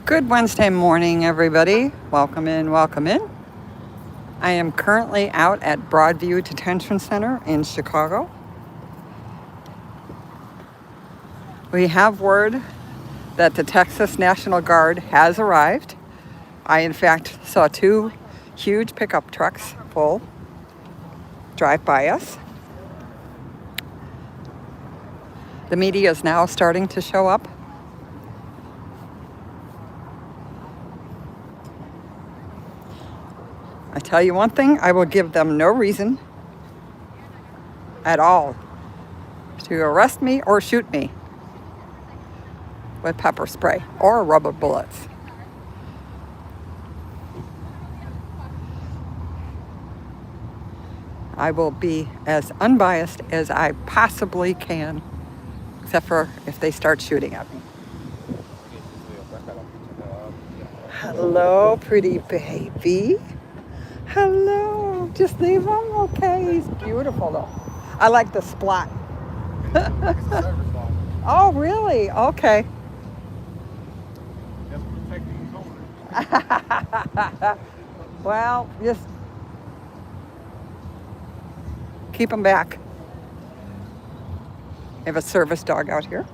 Good Wednesday morning, everybody. Welcome in, welcome in. I am currently out at Broadview Detention Center in Chicago. We have word that the Texas National Guard has arrived. I, in fact, saw two huge pickup trucks full drive by us. The media is now starting to show up. I tell you one thing, I will give them no reason at all to arrest me or shoot me with pepper spray or rubber bullets. I will be as unbiased as I possibly can, except for if they start shooting at me. Hello, pretty baby. Hello. Just leave him? Okay, he's beautiful though. I like the splat. Oh, really? Okay. Well, just keep him back. I have a service dog out here.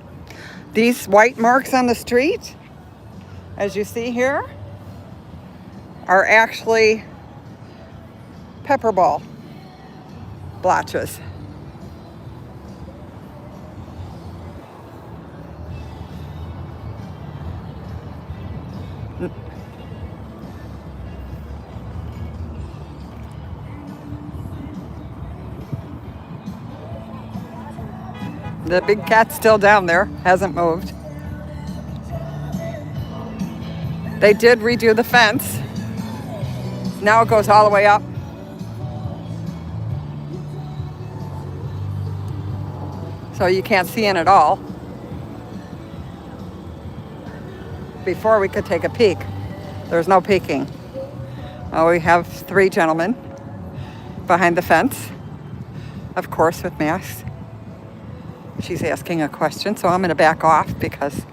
These white marks on the street, as you see here, are actually pepper ball blotches. The big cat's still down there, hasn't moved. They did redo the fence. Now it goes all the way up. So you can't see in at all. Before we could take a peek. There's no peeking. We have three gentlemen behind the fence, of course, with masks. She's asking a question, so I'm going to back off because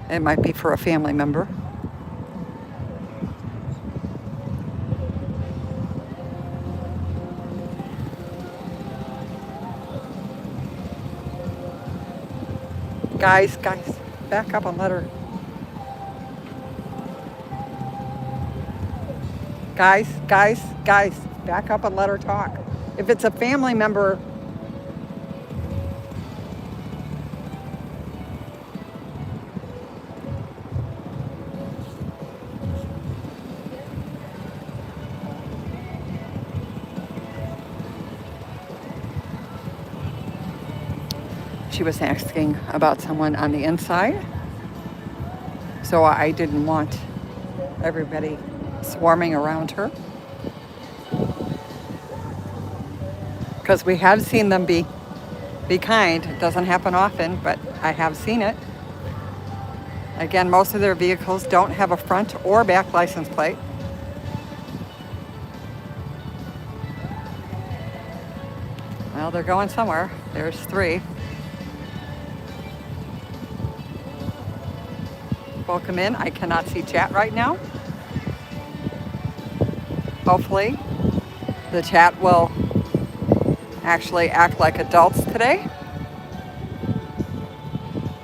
it might be for a family member. Guys, back up and let her. Guys, back up and let her talk. If it's a family member, she was asking about someone on the inside, so I didn't want everybody swarming around her, because we have seen them be kind. It doesn't happen often, but I have seen it. Again, most of their vehicles don't have a front or back license plate. Well, they're going somewhere. There's three. Welcome in. I cannot see chat right now. Hopefully the chat will actually act like adults today.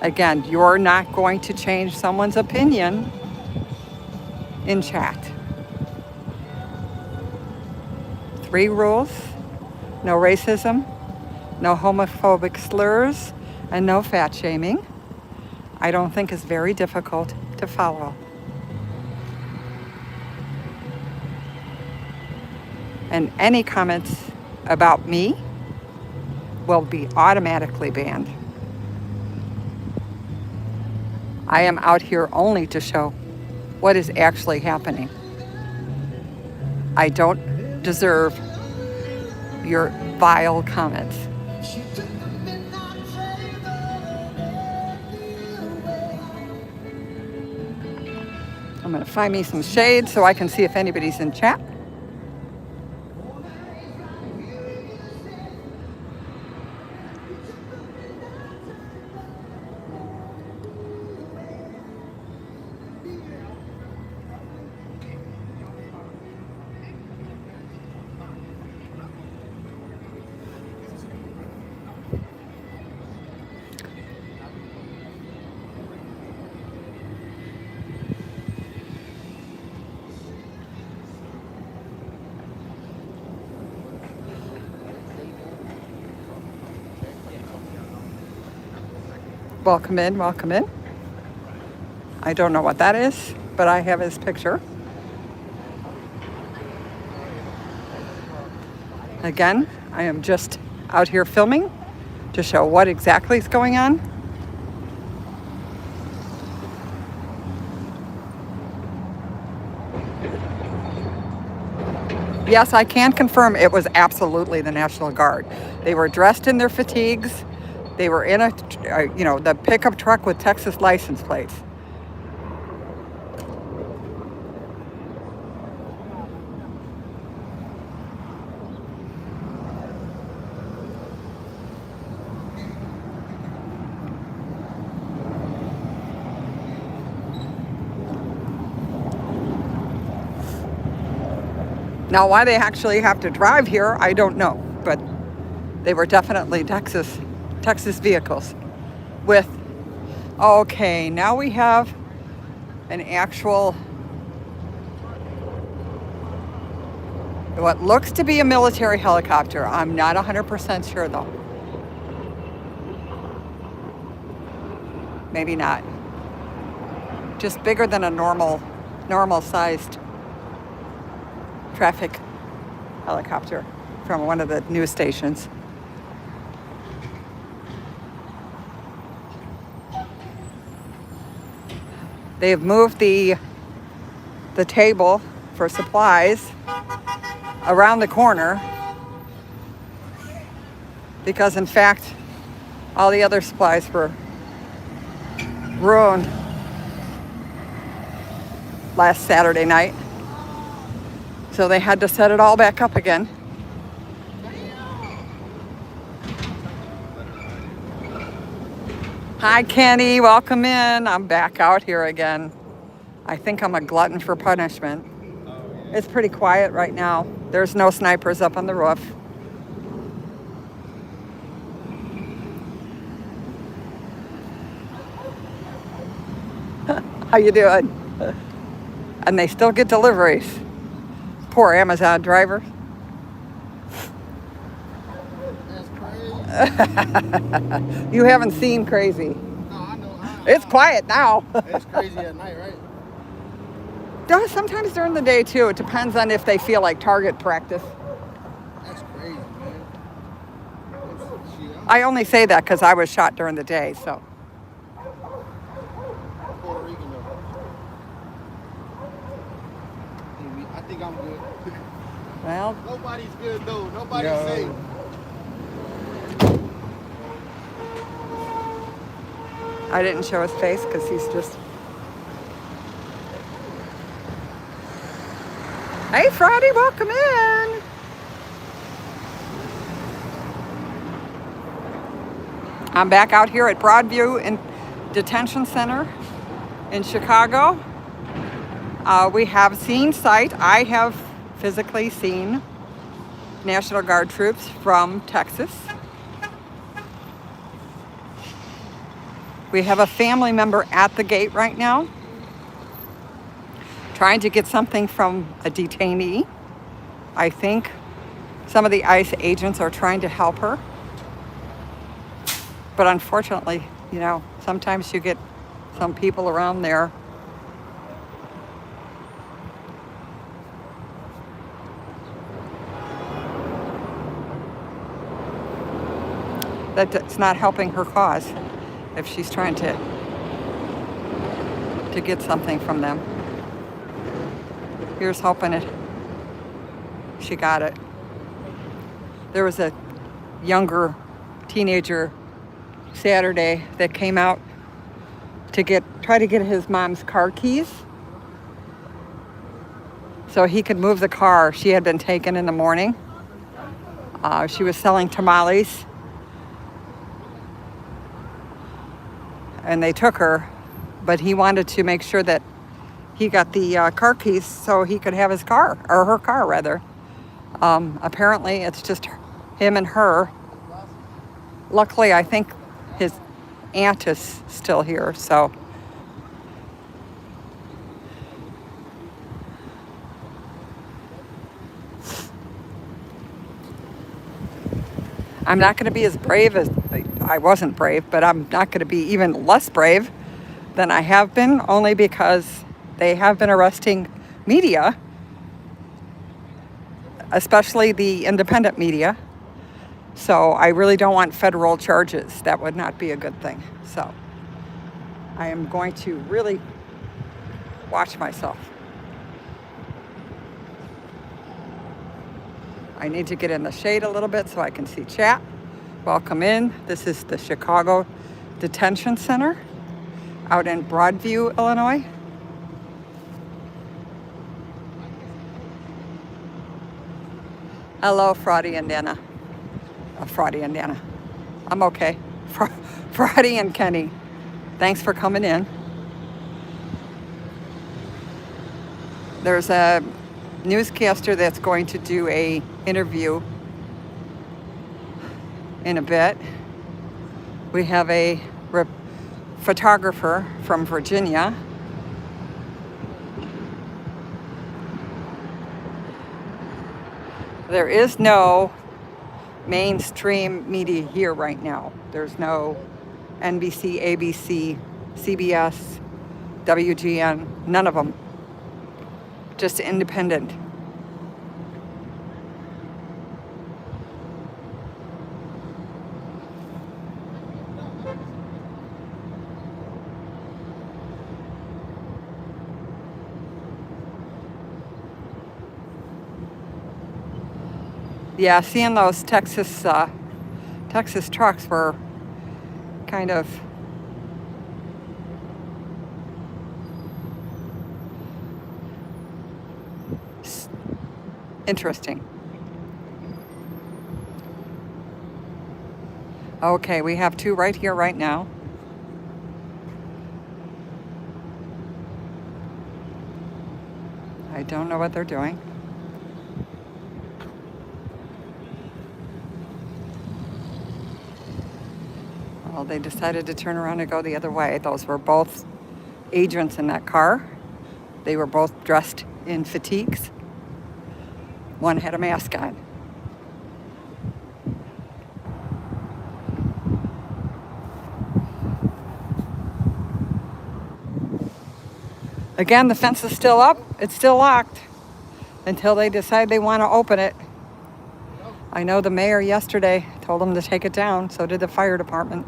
Again, you're not going to change someone's opinion in chat. 3 rules: no racism, no homophobic slurs, and no fat shaming. I don't think is very difficult to follow. And any comments about me will be automatically banned. I am out here only to show what is actually happening. I don't deserve your vile comments. I'm going to find me some shade so I can see if anybody's in chat. Welcome in, welcome in. I don't know what that is, but I have his picture. Again, I am just out here filming to show what exactly is going on. Yes, I can confirm it was absolutely the National Guard. They were dressed in their fatigues. They were in the pickup truck with Texas license plates. Now, why they actually have to drive here, I don't know, but they were definitely Texas vehicles with, okay, now we have an actual, what looks to be a military helicopter. I'm not 100% sure though. Maybe not. Just bigger than a normal sized traffic helicopter from one of the news stations. They have moved the table for supplies around the corner because in fact all the other supplies were ruined last Saturday night. So they had to set it all back up again. Hi, Kenny. Welcome in. I'm back out here again. I think I'm a glutton for punishment. It's pretty quiet right now. There's no snipers up on the roof. How you doing? And they still get deliveries. Poor Amazon driver. That's crazy. You haven't seen crazy. No, I know. It's quiet now. It's crazy at night, right? Sometimes during the day too. It depends on if they feel like target practice. That's crazy, man. I only say that because I was shot during the day, so. Puerto Rican though. I think I'm good. Well. Nobody's good though. Nobody's safe. I didn't show his face because he's just. Hey, Friday, welcome in. I'm back out here at Broadview Detention Center in Chicago. We have seen sight. I have physically seen National Guard troops from Texas. We have a family member at the gate right now trying to get something from a detainee. I think some of the ICE agents are trying to help her. But unfortunately, sometimes you get some people around there that's not helping her cause if she's trying to get something from them. Here's hoping she got it. There was a younger teenager Saturday that came out to try to get his mom's car keys so he could move the car. She had been taken in the morning. She was selling tamales. And they took her, but he wanted to make sure that he got the car keys so he could have his car, or her car rather. Apparently it's just him and her. Luckily, I think his aunt is still here, so. I'm not going to be as brave as I wasn't brave, but I'm not going to be even less brave than I have been, only because they have been arresting media, especially the independent media. So I really don't want federal charges. That would not be a good thing. So I am going to really watch myself. I need to get in the shade a little bit so I can see chat. Welcome in. This is the Chicago Detention Center out in Broadview, Illinois. Hello, Fraudy and Nana. Fraudy and Nana. I'm okay. Fraudy and Kenny. Thanks for coming in. There's a newscaster that's going to do a interview in a bit. We have a photographer from Virginia. There is no mainstream media here right now. There's no NBC, ABC, CBS, WGN, none of them. Just independent. Yeah, seeing those Texas trucks were kind of interesting. Okay, we have two right here, right now. I don't know what they're doing. Well, they decided to turn around and go the other way. Those were both agents in that car. They were both dressed in fatigues. One had a mask on. Again, the fence is still up. It's still locked until they decide they want to open it. I know the mayor yesterday told them to take it down. So did the fire department.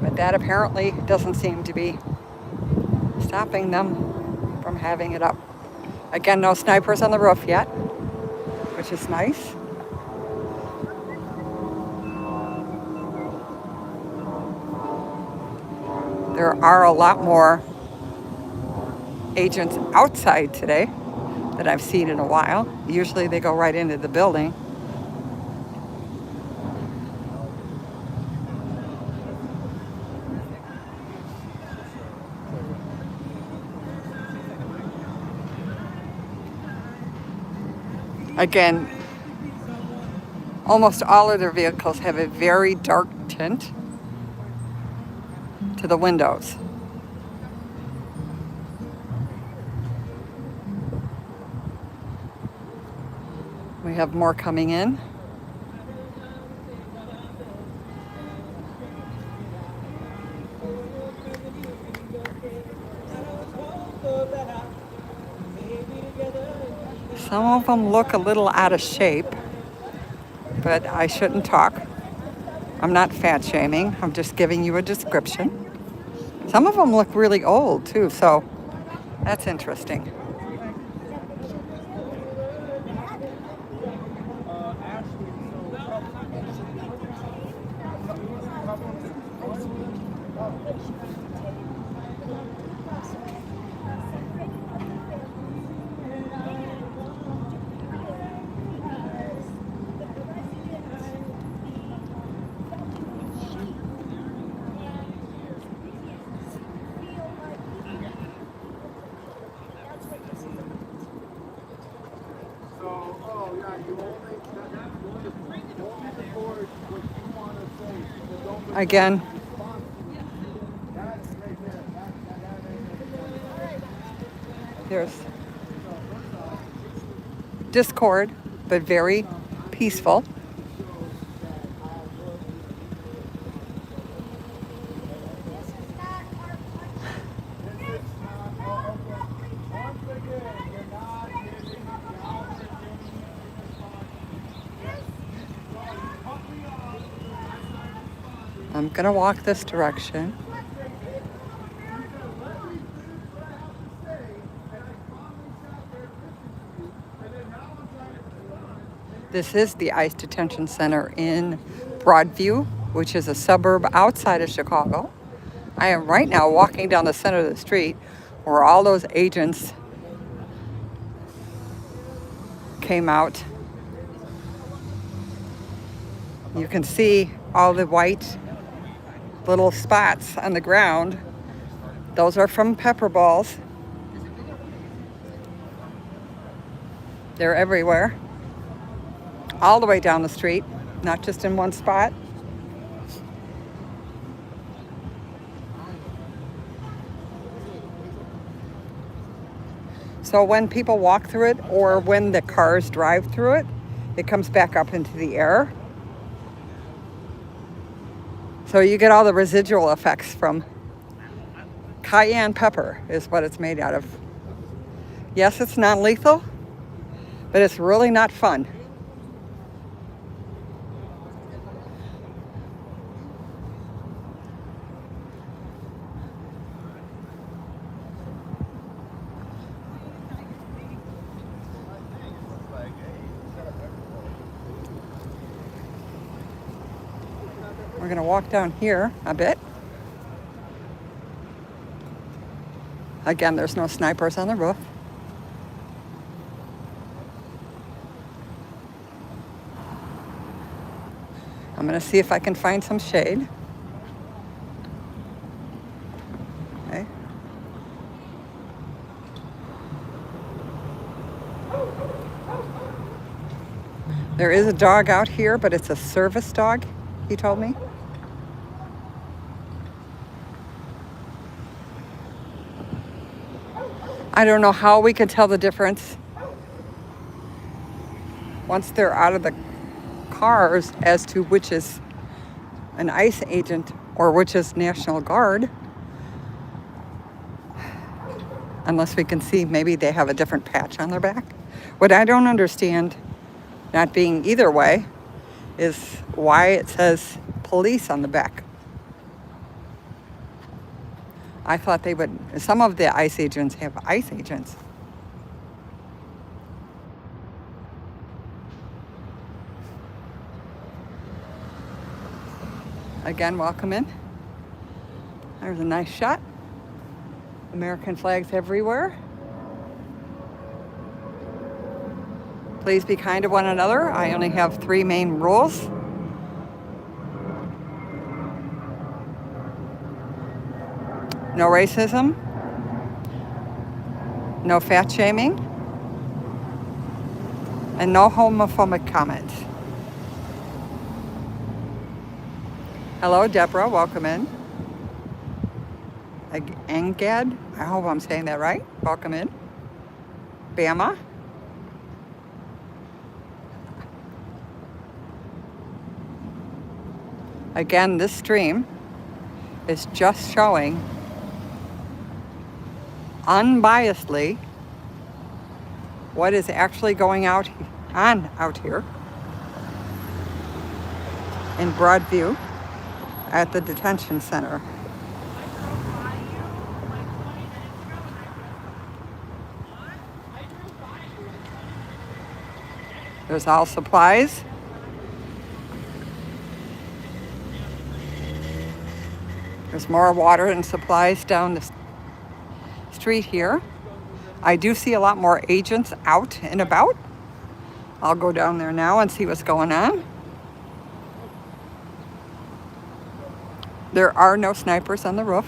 But that apparently doesn't seem to be stopping them from having it up. Again, no snipers on the roof yet, which is nice. There are a lot more agents outside today that I've seen in a while. Usually they go right into the building. Again, almost all of their vehicles have a very dark tint to the windows. We have more coming in. Some of them look a little out of shape, but I shouldn't talk. I'm not fat shaming. I'm just giving you a description. Some of them look really old too, so that's interesting. Again, there's discord, but very peaceful. I'm gonna walk this direction. This is the ICE Detention Center in Broadview, which is a suburb outside of Chicago. I am right now walking down the center of the street where all those agents came out. You can see all the white little spots on the ground. Those are from pepper balls. They're everywhere. All the way down the street, not just in one spot. So when people walk through it or when the cars drive through it, it comes back up into the air. So you get all the residual effects from cayenne pepper is what it's made out of. Yes, it's non-lethal, but it's really not fun. We're going to walk down here a bit. Again, there's no snipers on the roof. I'm going to see if I can find some shade. Okay. There is a dog out here, but it's a service dog, he told me. I don't know how we can tell the difference once they're out of the cars as to which is an ICE agent or which is National Guard. Unless we can see maybe they have a different patch on their back. What I don't understand, not being either way, is why it says police on the back. I thought they would, some of the ICE agents have ICE agents. Again, welcome in. There's a nice shot. American flags everywhere. Please be kind to one another. I only have 3 main rules. No racism, no fat shaming, and no homophobic comments. Hello, Deborah, welcome in. Angad, I hope I'm saying that right. Welcome in. Bama. Again, this stream is just showing unbiasedly what is actually going on out here in Broadview at the detention center. There's all supplies. There's more water and supplies down the street here. I do see a lot more agents out and about. I'll go down there now and see what's going on. There are no snipers on the roof.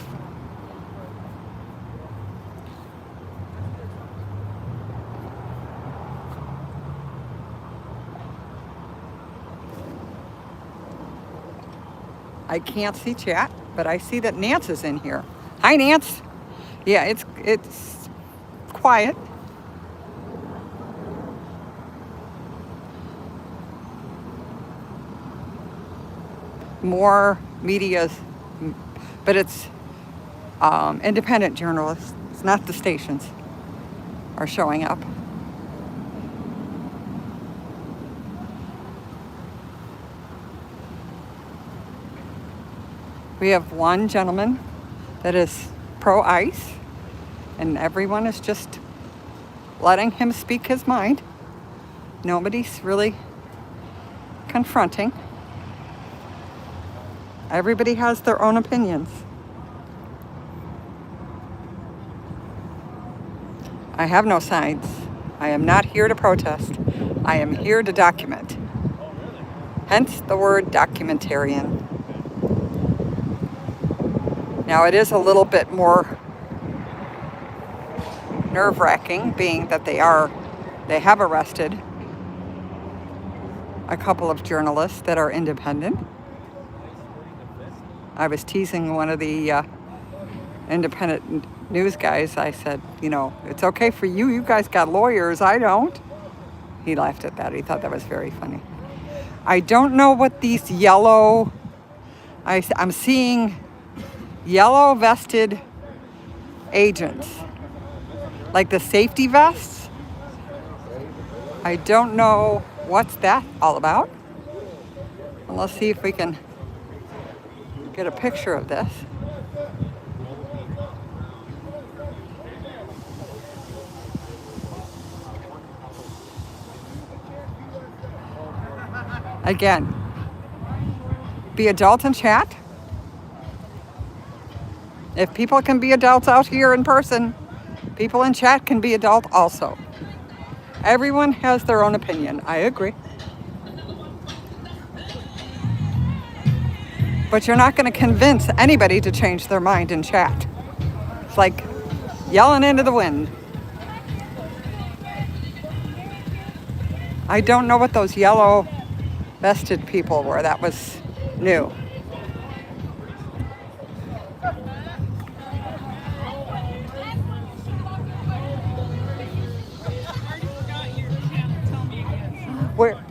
I can't see chat, but I see that Nance is in here. Hi, Nance. Yeah, it's quiet. more media's, but it's independent journalists. It's not the stations are showing up. We have one gentleman that is pro-ICE, and everyone is just letting him speak his mind. Nobody's really confronting. Everybody has their own opinions. I have no sides. I am not here to protest. I am here to document. Hence the word documentarian. Now it is a little bit more nerve-wracking, being that they have arrested a couple of journalists that are independent. I was teasing one of the independent news guys. I said, it's okay for you. You guys got lawyers. I don't. He laughed at that. He thought that was very funny. I don't know what these yellow, I'm seeing yellow vested agents, like the safety vests. I don't know what's that all about. And let's see if we can get a picture of this. Again, be adult and chat. If people can be adults out here in person, people in chat can be adult also. Everyone has their own opinion. I agree. But you're not going to convince anybody to change their mind in chat. It's like yelling into the wind. I don't know what those yellow vested people were. That was new.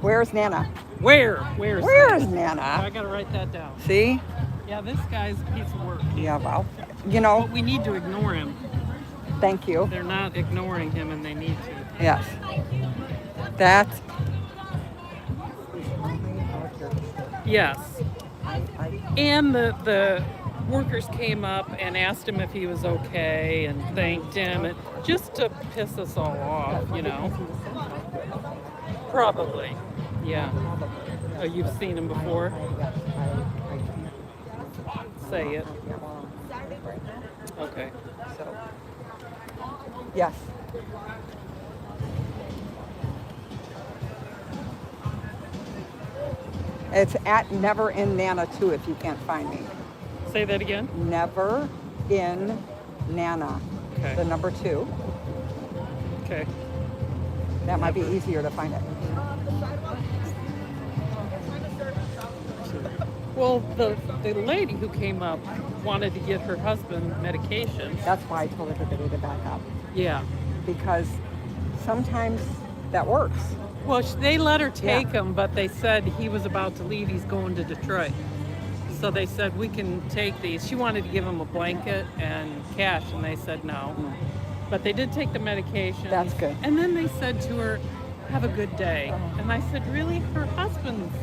Where's Nana? Where's Nana? I gotta write that down. See? Yeah, this guy's a piece of work. Yeah, well, But we need to ignore him. Thank you. They're not ignoring him, and they need to. Yes. That's. Yes. And the workers came up and asked him if he was okay and thanked him, and just to piss us all off, Probably. Yeah. Oh, you've seen him before? Say it. Okay. So. Yes. It's at Never in Nana too, if you can't find me. Say that again? Never in Nana. Okay. The number 2. Okay. That might be easier to find it. Well, the lady who came up wanted to get her husband medication. That's why I told everybody to back up. Yeah. Because sometimes that works. Well, they let her take him, but they said he was about to leave. He's going to Detroit. So they said, we can take these. She wanted to give him a blanket and cash, and they said no. But they did take the medication. That's good. And then they said to her, have a good day. And I said, really? Her husband's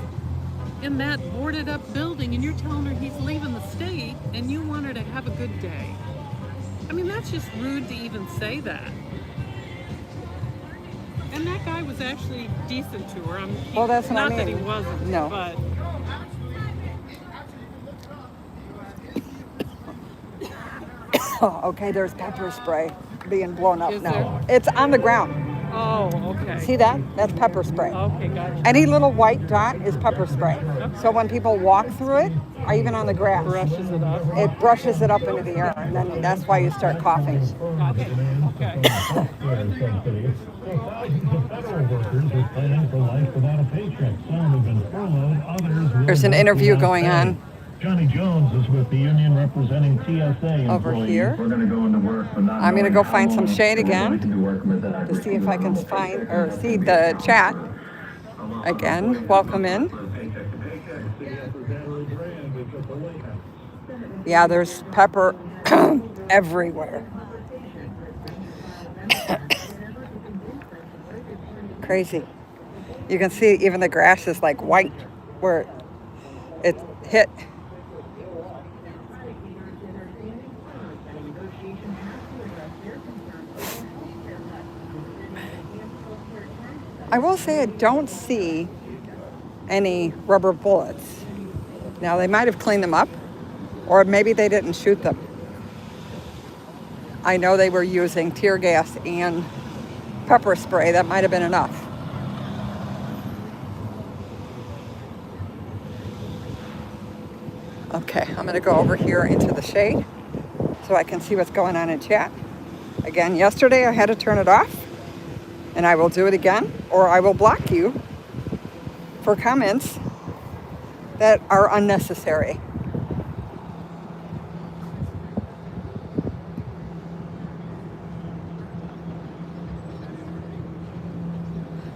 in that boarded up building, and you're telling her he's leaving the state, and you want her to have a good day. I mean, that's just rude to even say that. And that guy was actually decent to her. Well, that's what I not mean. that he wasn't, No. but... Oh, okay, there's pepper spray being blown up Is now. It's on the ground. Oh, okay. See that? That's pepper spray. Okay, gotcha. Any little white dot is pepper spray. So when people walk through it, or even on the grass, Brushes it up. it brushes it up into the air, and then that's why you start coughing. Gotcha. Okay. There's an interview going on Johnny Jones is with the union representing TSA over employees. here. We're going to go into work, but not I'm going to go knowing find how some long shade we're again going to be working with that to see if I can find or see the chat again. Welcome in. Yeah, there's pepper everywhere. Crazy. You can see even the grass is like white where it hit. I will say I don't see any rubber bullets. Now they might have cleaned them up, or maybe they didn't shoot them. I know they were using tear gas and pepper spray. That might have been enough. Okay, I'm going to go over here into the shade so I can see what's going on in chat. Again, yesterday I had to turn it off, and I will do it again, or I will block you for comments that are unnecessary.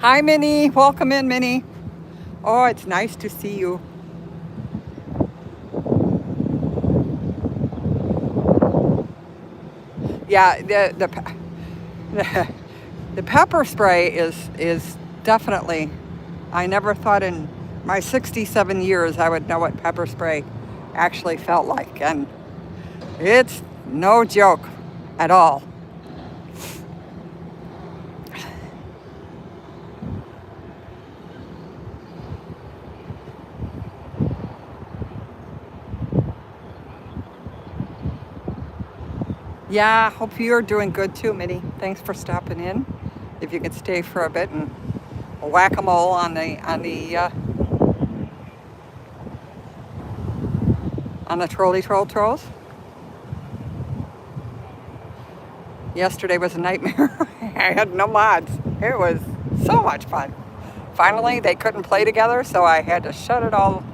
Hi, Minnie. Welcome in, Minnie. Oh, it's nice to see you. Yeah, the pepper spray is definitely. I never thought in my 67 years I would know what pepper spray actually felt like, and it's no joke at all. Yeah, hope you're doing good too, Minnie. Thanks for stopping in. If you could stay for a bit and whack-a-mole on the trolls. Yesterday was a nightmare. I had no mods. It was so much fun. Finally, they couldn't play together, so I had to shut it all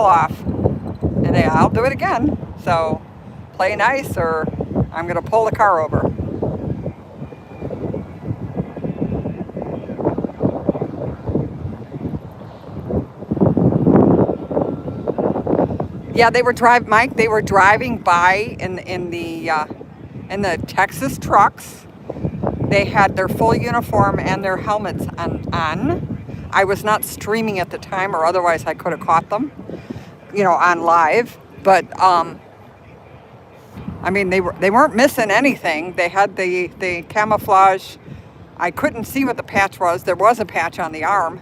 off. And I'll do it again. So play nice, or I'm gonna pull the car over. Yeah, they were driving by in the Texas trucks. They had their full uniform and their helmets on. I was not streaming at the time, or otherwise I could have caught them, on live. But I mean, they weren't missing anything. They had the camouflage. I couldn't see what the patch was. There was a patch on the arm,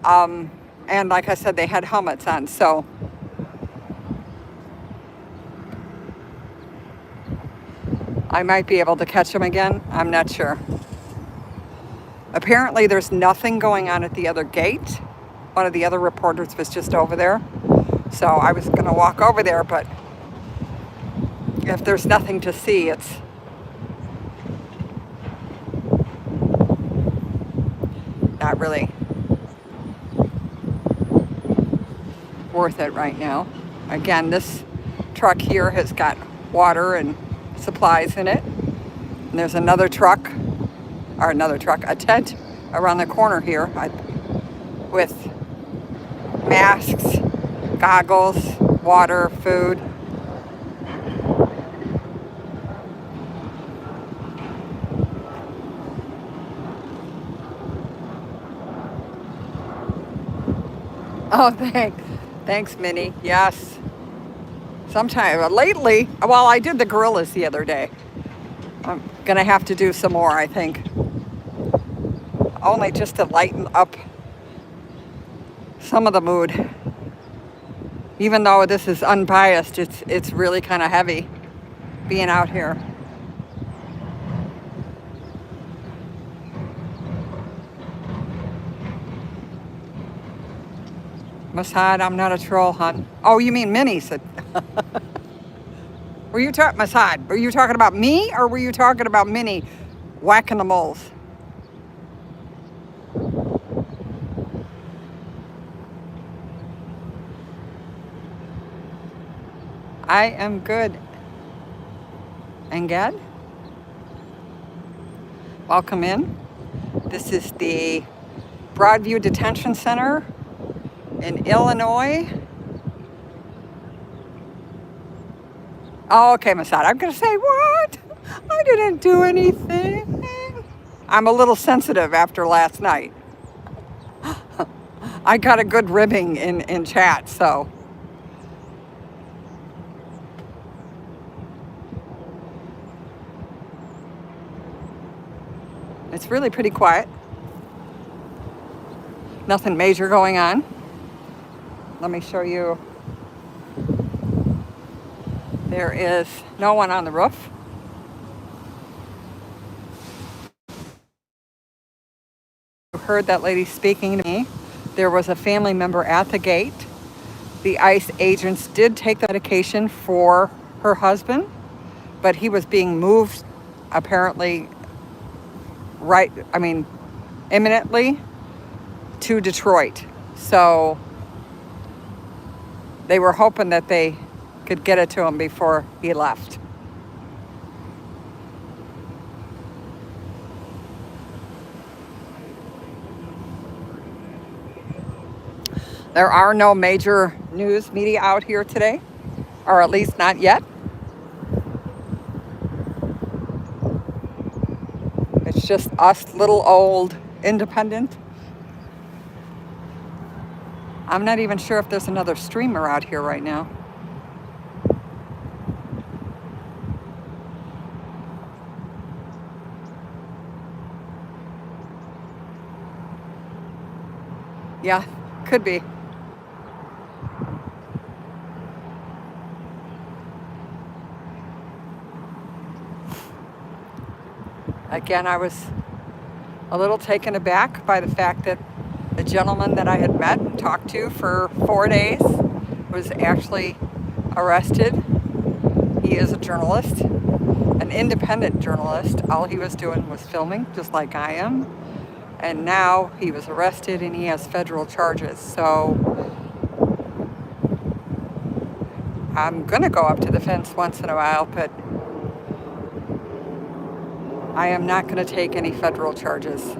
and like I said, they had helmets on. So I might be able to catch them again. I'm not sure. Apparently, there's nothing going on at the other gate. One of the other reporters was just over there. So I was going to walk over there, but if there's nothing to see, it's not really worth it right now. Again, this truck here has got water and supplies in it. And there's a tent around the corner here with masks, goggles, water, food. Oh, thanks, Minnie. Yes. Lately, well, I did the gorillas the other day. I'm gonna have to do some more, I think. Only just to lighten up some of the mood. Even though this is unbiased, it's really kind of heavy being out here. Masad, I'm not a troll, hon. Oh, you mean Minnie said. Masad, were you talking about me, or were you talking about Minnie whacking the moles? I am good. Engad? Welcome in. This is the Broadview Detention Center in Illinois. Oh, okay, Masada. I'm going to say, what? I didn't do anything. I'm a little sensitive after last night. I got a good ribbing in chat, so. It's really pretty quiet. Nothing major going on. Let me show you. There is no one on the roof. You heard that lady speaking to me. There was a family member at the gate. The ICE agents did take the medication for her husband, but he was being moved apparently imminently to Detroit. So they were hoping that they could get it to him before he left. There are no major news media out here today, or at least not yet. It's just us little old independent. I'm not even sure if there's another streamer out here right now. Yeah, could be. Again, I was a little taken aback by the fact that the gentleman that I had met and talked to for 4 days was actually arrested. He is a journalist, an independent journalist. All he was doing was filming, just like I am. And now he was arrested and he has federal charges. So I'm gonna go up to the fence once in a while, but I am not gonna take any federal charges.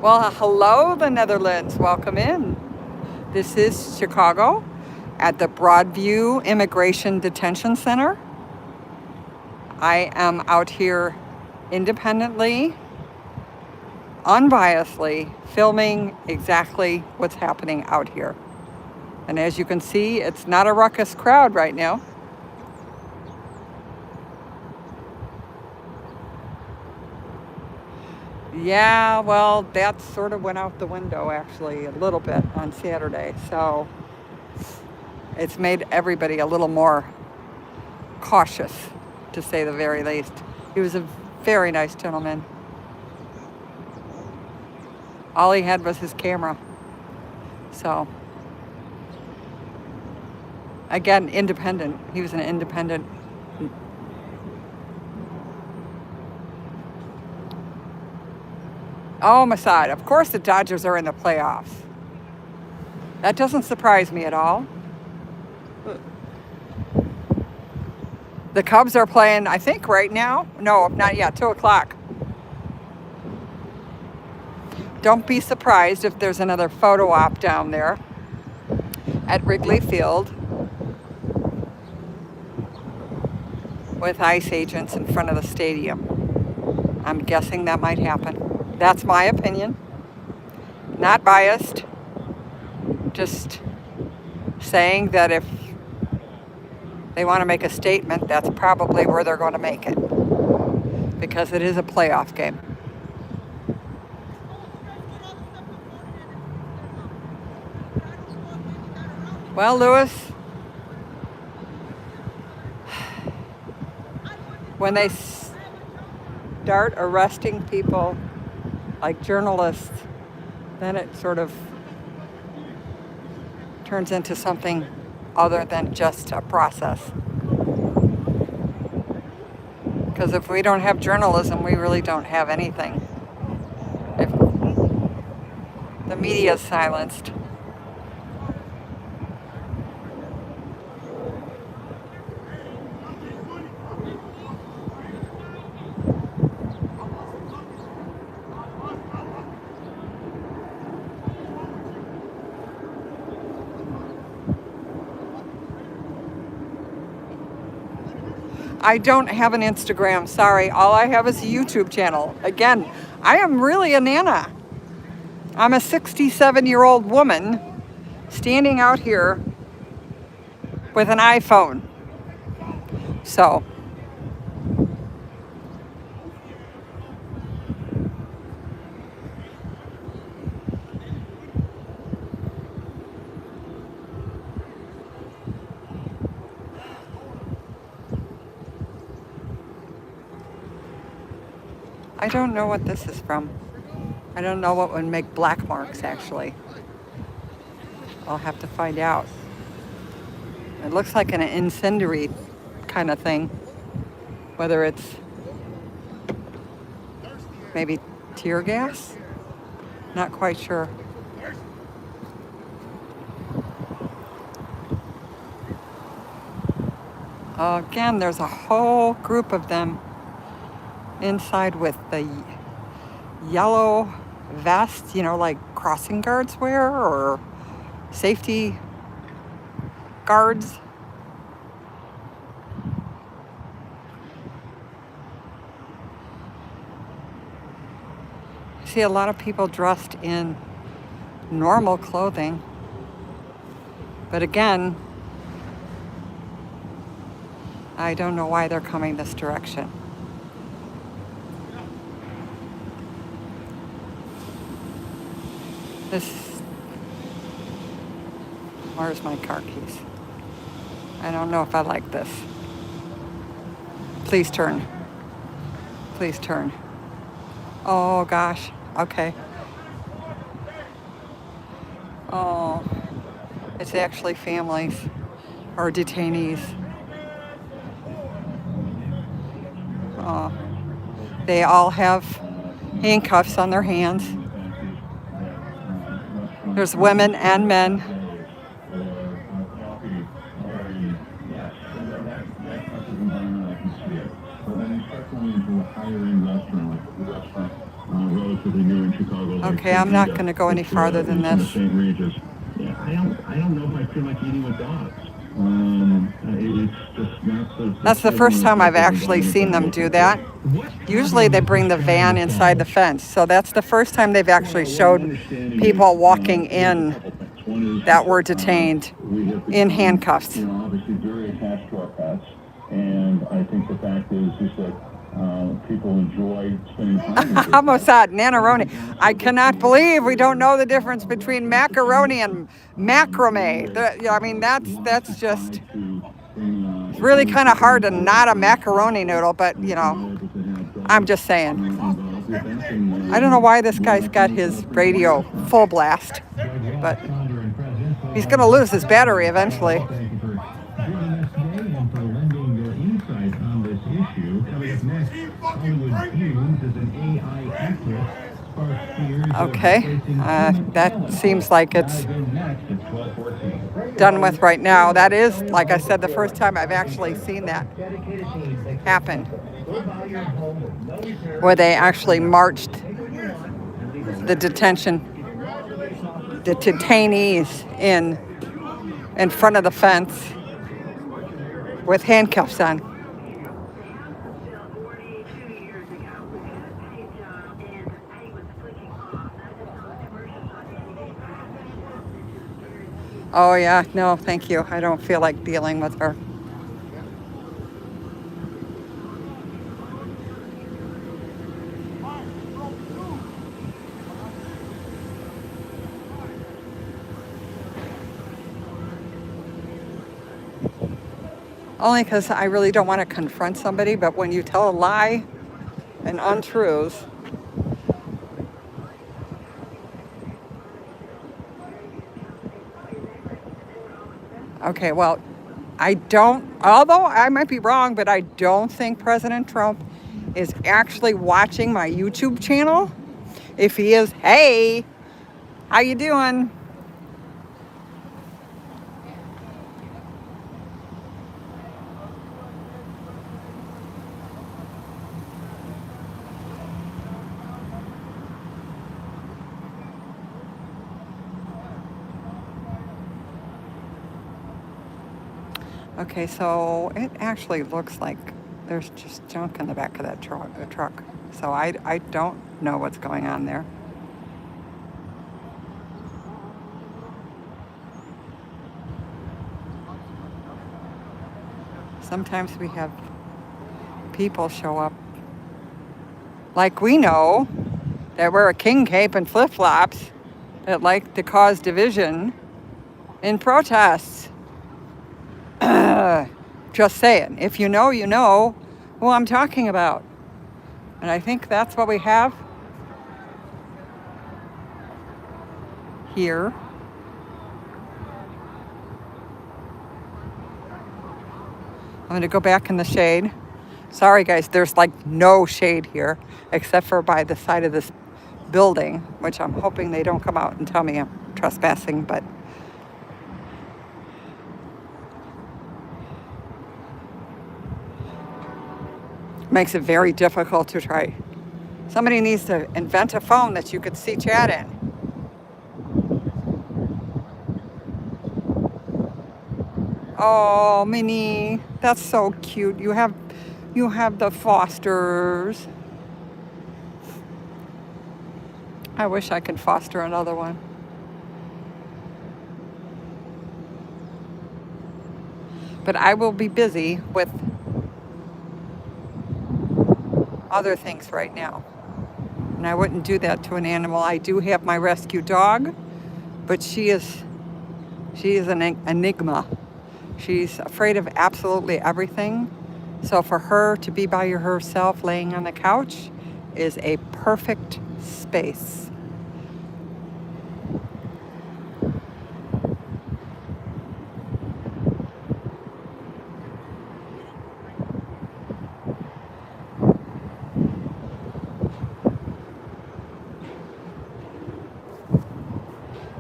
Well, hello, the Netherlands. Welcome in. This is Chicago at the Broadview Immigration Detention Center. I am out here independently, unbiasedly, filming exactly what's happening out here. And as you can see, it's not a ruckus crowd right now. Yeah, well, that sort of went out the window actually a little bit on Saturday. So it's made everybody a little more cautious, to say the very least. He was a very nice gentleman. All he had was his camera. So, again, independent. He was an independent. Oh, Masad, of course the Dodgers are in the playoffs. That doesn't surprise me at all. The Cubs are playing, I think, right now. No, not yet, 2 o'clock. Don't be surprised if there's another photo op down there at Wrigley Field with ICE agents in front of the stadium. I'm guessing that might happen. That's my opinion. Not biased. Just saying that if they want to make a statement, that's probably where they're going to make it. Because it is a playoff game. Well, Lewis, when they start arresting people like journalists, then it sort of turns into something other than just a process. Because if we don't have journalism, we really don't have anything. If the media is silenced. I don't have an Instagram, sorry. All I have is a YouTube channel. Again, I am really a Nana. I'm a 67-year-old woman standing out here with an iPhone. So, I don't know what this is from. I don't know what would make black marks, actually. I'll have to find out. It looks like an incendiary kind of thing. Whether it's maybe tear gas? Not quite sure. Again, there's a whole group of them inside with the yellow vest, you know, like crossing guards wear or safety guards. I see a lot of people dressed in normal clothing. But again, I don't know why they're coming this direction. Where's my car keys? I don't know if I like this. Please turn. Please turn. Oh gosh, okay. Oh, it's actually families or detainees. Oh, they all have handcuffs on their hands. There's women and men. Okay, I'm not going to go any farther than this. Yeah, I don't know if I feel like eating with dogs. It's just not That's the first time I've actually seen them do that. Usually they bring the van inside the fence. So that's the first time they've actually showed people walking in that were detained in handcuffs. You know, obviously very attached to our pets. And I think the fact is that people enjoy spending time with them. Mossad, Nanaroni. I cannot believe we don't know the difference between macaroni and macrame. I mean, that's just really kind of hard to not a macaroni noodle, but you know, I'm just saying. I don't know why this guy's got his radio full blast, but he's going to lose his battery eventually. Okay, that seems like it's done with right now. That is, like I said, the first time I've actually seen that happen, where they actually marched the detainees in front of the fence with handcuffs on. Oh yeah, no, thank you. I don't feel like dealing with her. Only because I really don't want to confront somebody, but when you tell a lie and untruths, okay, well, although I might be wrong, but I don't think President Trump is actually watching my YouTube channel. If he is, hey, how you doing? Okay, so it actually looks like There's just junk in the back of that truck. So I don't know what's going on there. Sometimes we have people show up like we know that wear a king cape and flip-flops that like to cause division in protests. Just saying. If you know, you know who I'm talking about. And I think that's what we have here. I'm going to go back in the shade. Sorry, guys, there's like no shade here except for by the side of this building, which I'm hoping they don't come out and tell me I'm trespassing, but makes it very difficult to try. Somebody needs to invent a phone that you could see chat in. Oh, Minnie, that's so cute. You have the Fosters. I wish I could foster another one. But I will be busy with other things right now. And I wouldn't do that to an animal. I do have my rescue dog, but she is an enigma. She's afraid of absolutely everything. So for her to be by herself laying on the couch is a perfect space.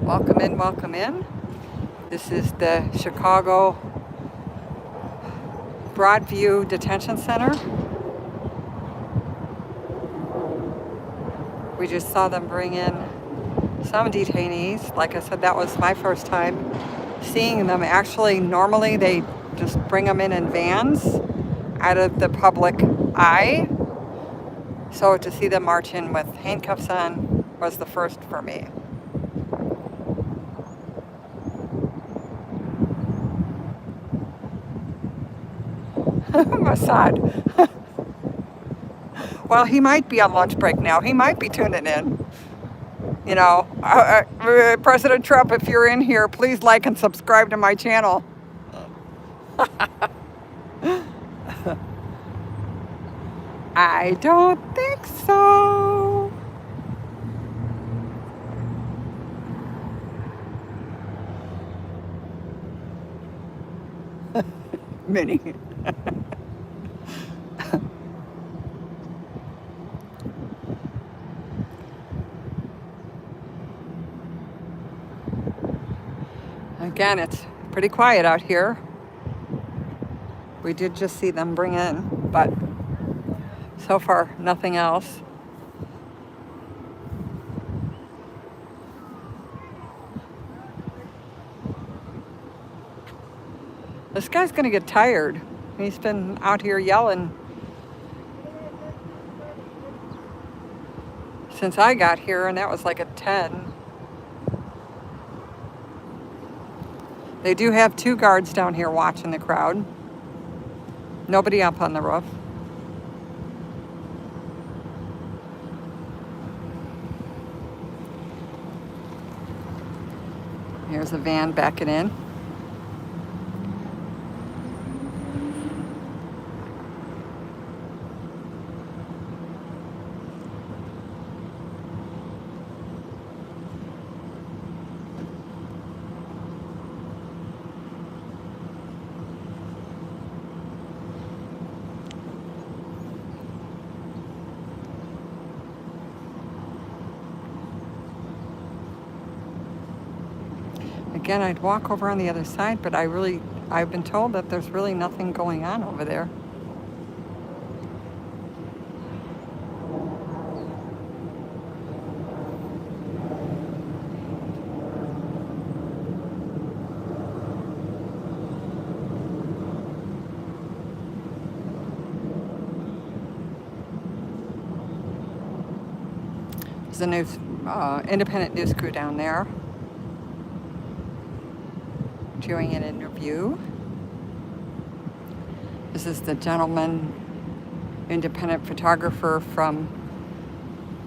Welcome in, welcome in. This is the Chicago Broadview Detention Center. We just saw them bring in some detainees. Like I said, that was my first time seeing them. Actually, normally they just bring them in vans out of the public eye. So to see them march in with handcuffs on was the first for me. Mossad. Well, he might be on lunch break now. He might be tuning in. You know, President Trump, if you're in here, please like and subscribe to my channel. I don't think so. Minnie. Again, it's pretty quiet out here. We did just see them bring in, but so far, nothing else. This guy's gonna get tired. He's been out here yelling since I got here, and that was like at 10. They do have 2 guards down here watching the crowd. Nobody up on the roof. Here's a van backing in. Again, I'd walk over on the other side, but I've been told that there's really nothing going on over there. There's a news, independent news crew down there doing an interview. This is the gentleman, independent photographer from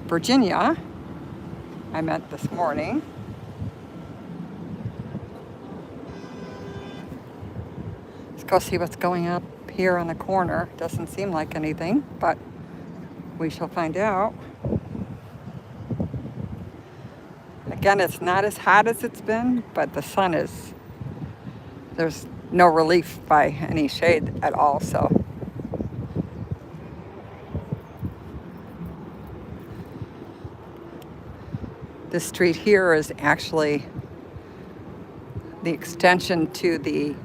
Virginia I met this morning. Let's go see what's going up here on the corner. Doesn't seem like anything, but we shall find out. Again, it's not as hot as it's been, but the sun is, there's no relief by any shade at all, so. This street here is actually the extension to the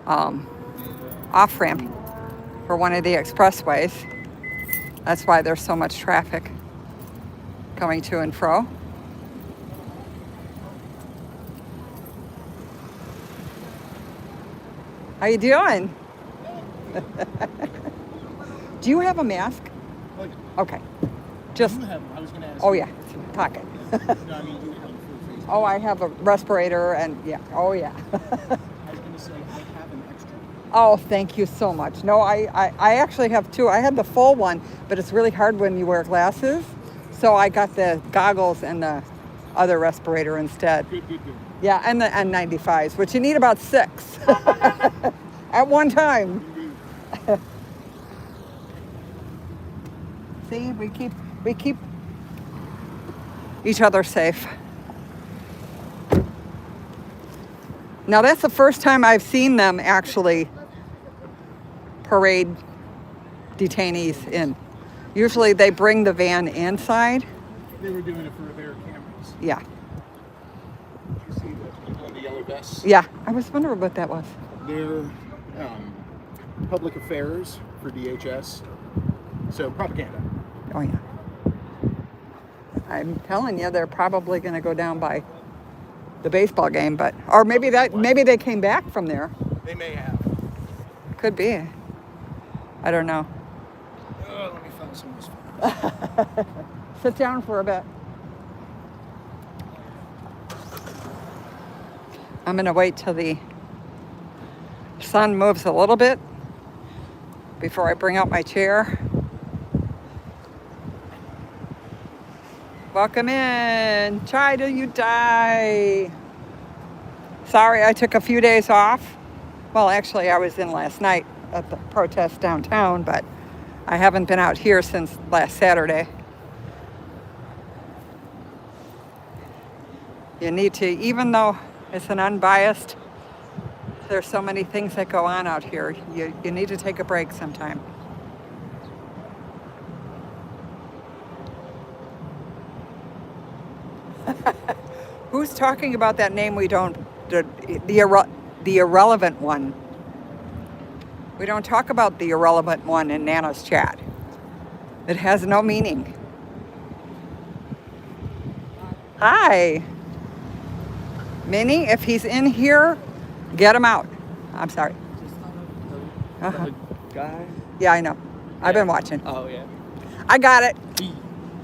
off-ramp for one of the expressways. That's why there's so much traffic coming to and fro. How you doing? Do you have a mask? Okay. Just. I was going to ask. Oh yeah, pocket. No, I mean, you have a full face. Oh, I have a respirator and yeah. Oh yeah. I was going to say, I have an extra. Oh, thank you so much. No, I actually have two. I had the full one, but it's really hard when you wear glasses. So I got the goggles and the other respirator instead. Good. Yeah, and the N95s, which you need about 6 at one time. See, we keep each other safe. Now that's the first time I've seen them actually parade detainees in. Usually they bring the van inside. They were doing it for their cameras. Yeah. You see the people in the yellow vests? Yeah, I was wondering what that was. They're public affairs for DHS. So propaganda. Oh yeah. I'm telling you, they're probably going to go down by the baseball game, but or maybe they came back from there. They may have. Could be. I don't know. Let me find some of this. Sit down for a bit. I'm going to wait till the sun moves a little bit before I bring out my chair. Welcome in. Try till you die. Sorry, I took a few days off. Well, actually, I was in last night at the protest downtown, but I haven't been out here since last Saturday. You need to, even though it's an unbiased, there's so many things that go on out here. You need to take a break sometime. Who's talking about that name we don't, the irrelevant one? We don't talk about the irrelevant one in Nana's chat. It has no meaning. Hi. Minnie, if he's in here, get him out. I'm sorry. Uh-huh. Guy? Yeah, I know. I've been watching. Oh, yeah. I got it. He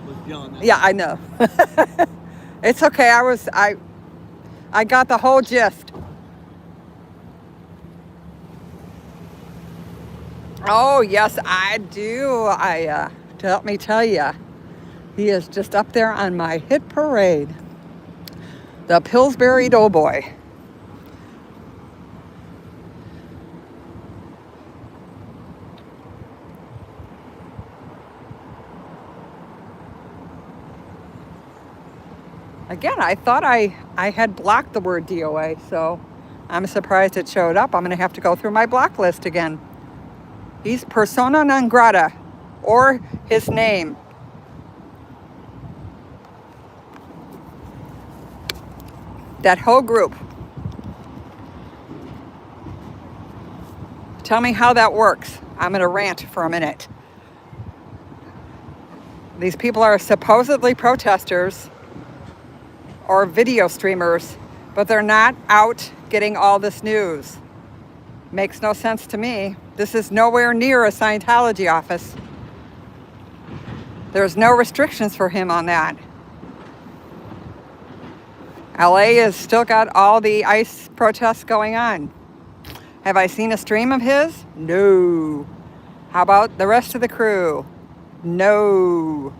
was yelling at Yeah, I know. It's okay. I got the whole gist. Oh, yes, I do. Let me tell you, he is just up there on my hit parade. The Pillsbury Doughboy. Again, I thought I had blocked the word DOA, so I'm surprised it showed up. I'm going to have to go through my block list again. He's persona non grata, or his name. That whole group. Tell me how that works. I'm going to rant for a minute. These people are supposedly protesters or video streamers, but they're not out getting all this news. Makes no sense to me. This is nowhere near a Scientology office. There's no restrictions for him on that. LA has still got all the ICE protests going on. Have I seen a stream of his? No. How about the rest of the crew? No.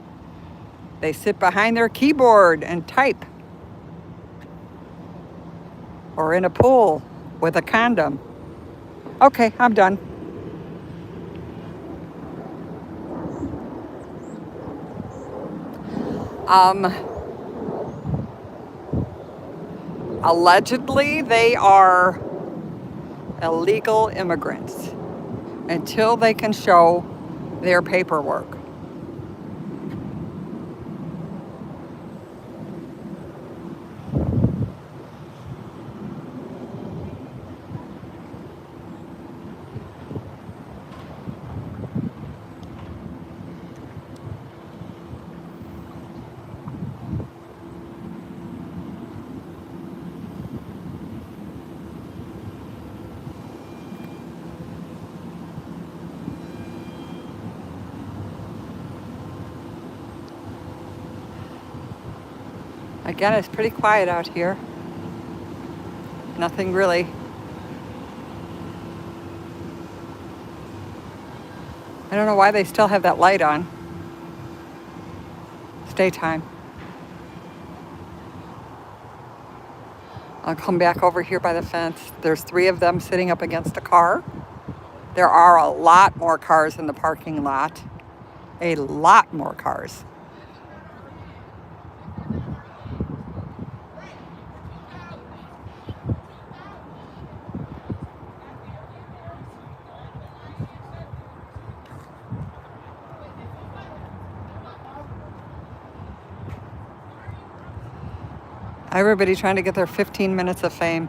They sit behind their keyboard and type. Or in a pool with a condom. Okay, I'm done. Allegedly, they are illegal immigrants until they can show their paperwork. Again, it's pretty quiet out here. Nothing really. I don't know why they still have that light on. It's daytime. I'll come back over here by the fence. There's 3 of them sitting up against a car. There are a lot more cars in the parking lot. A lot more cars. Everybody trying to get their 15 minutes of fame.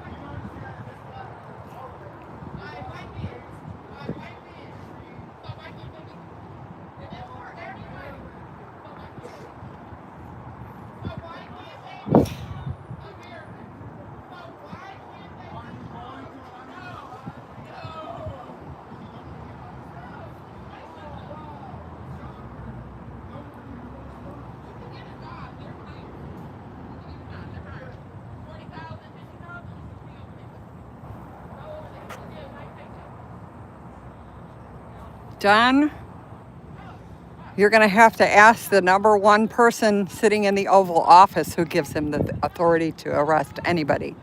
John, you're going to have to ask the number 1 person sitting in the Oval Office who gives him the authority to arrest anybody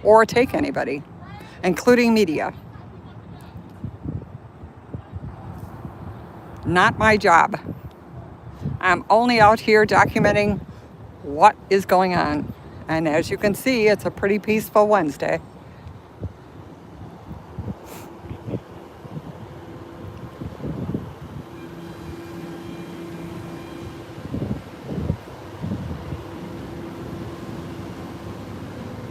or take anybody, including media. Not my job. I'm only out here documenting what is going on. And as you can see, it's a pretty peaceful Wednesday.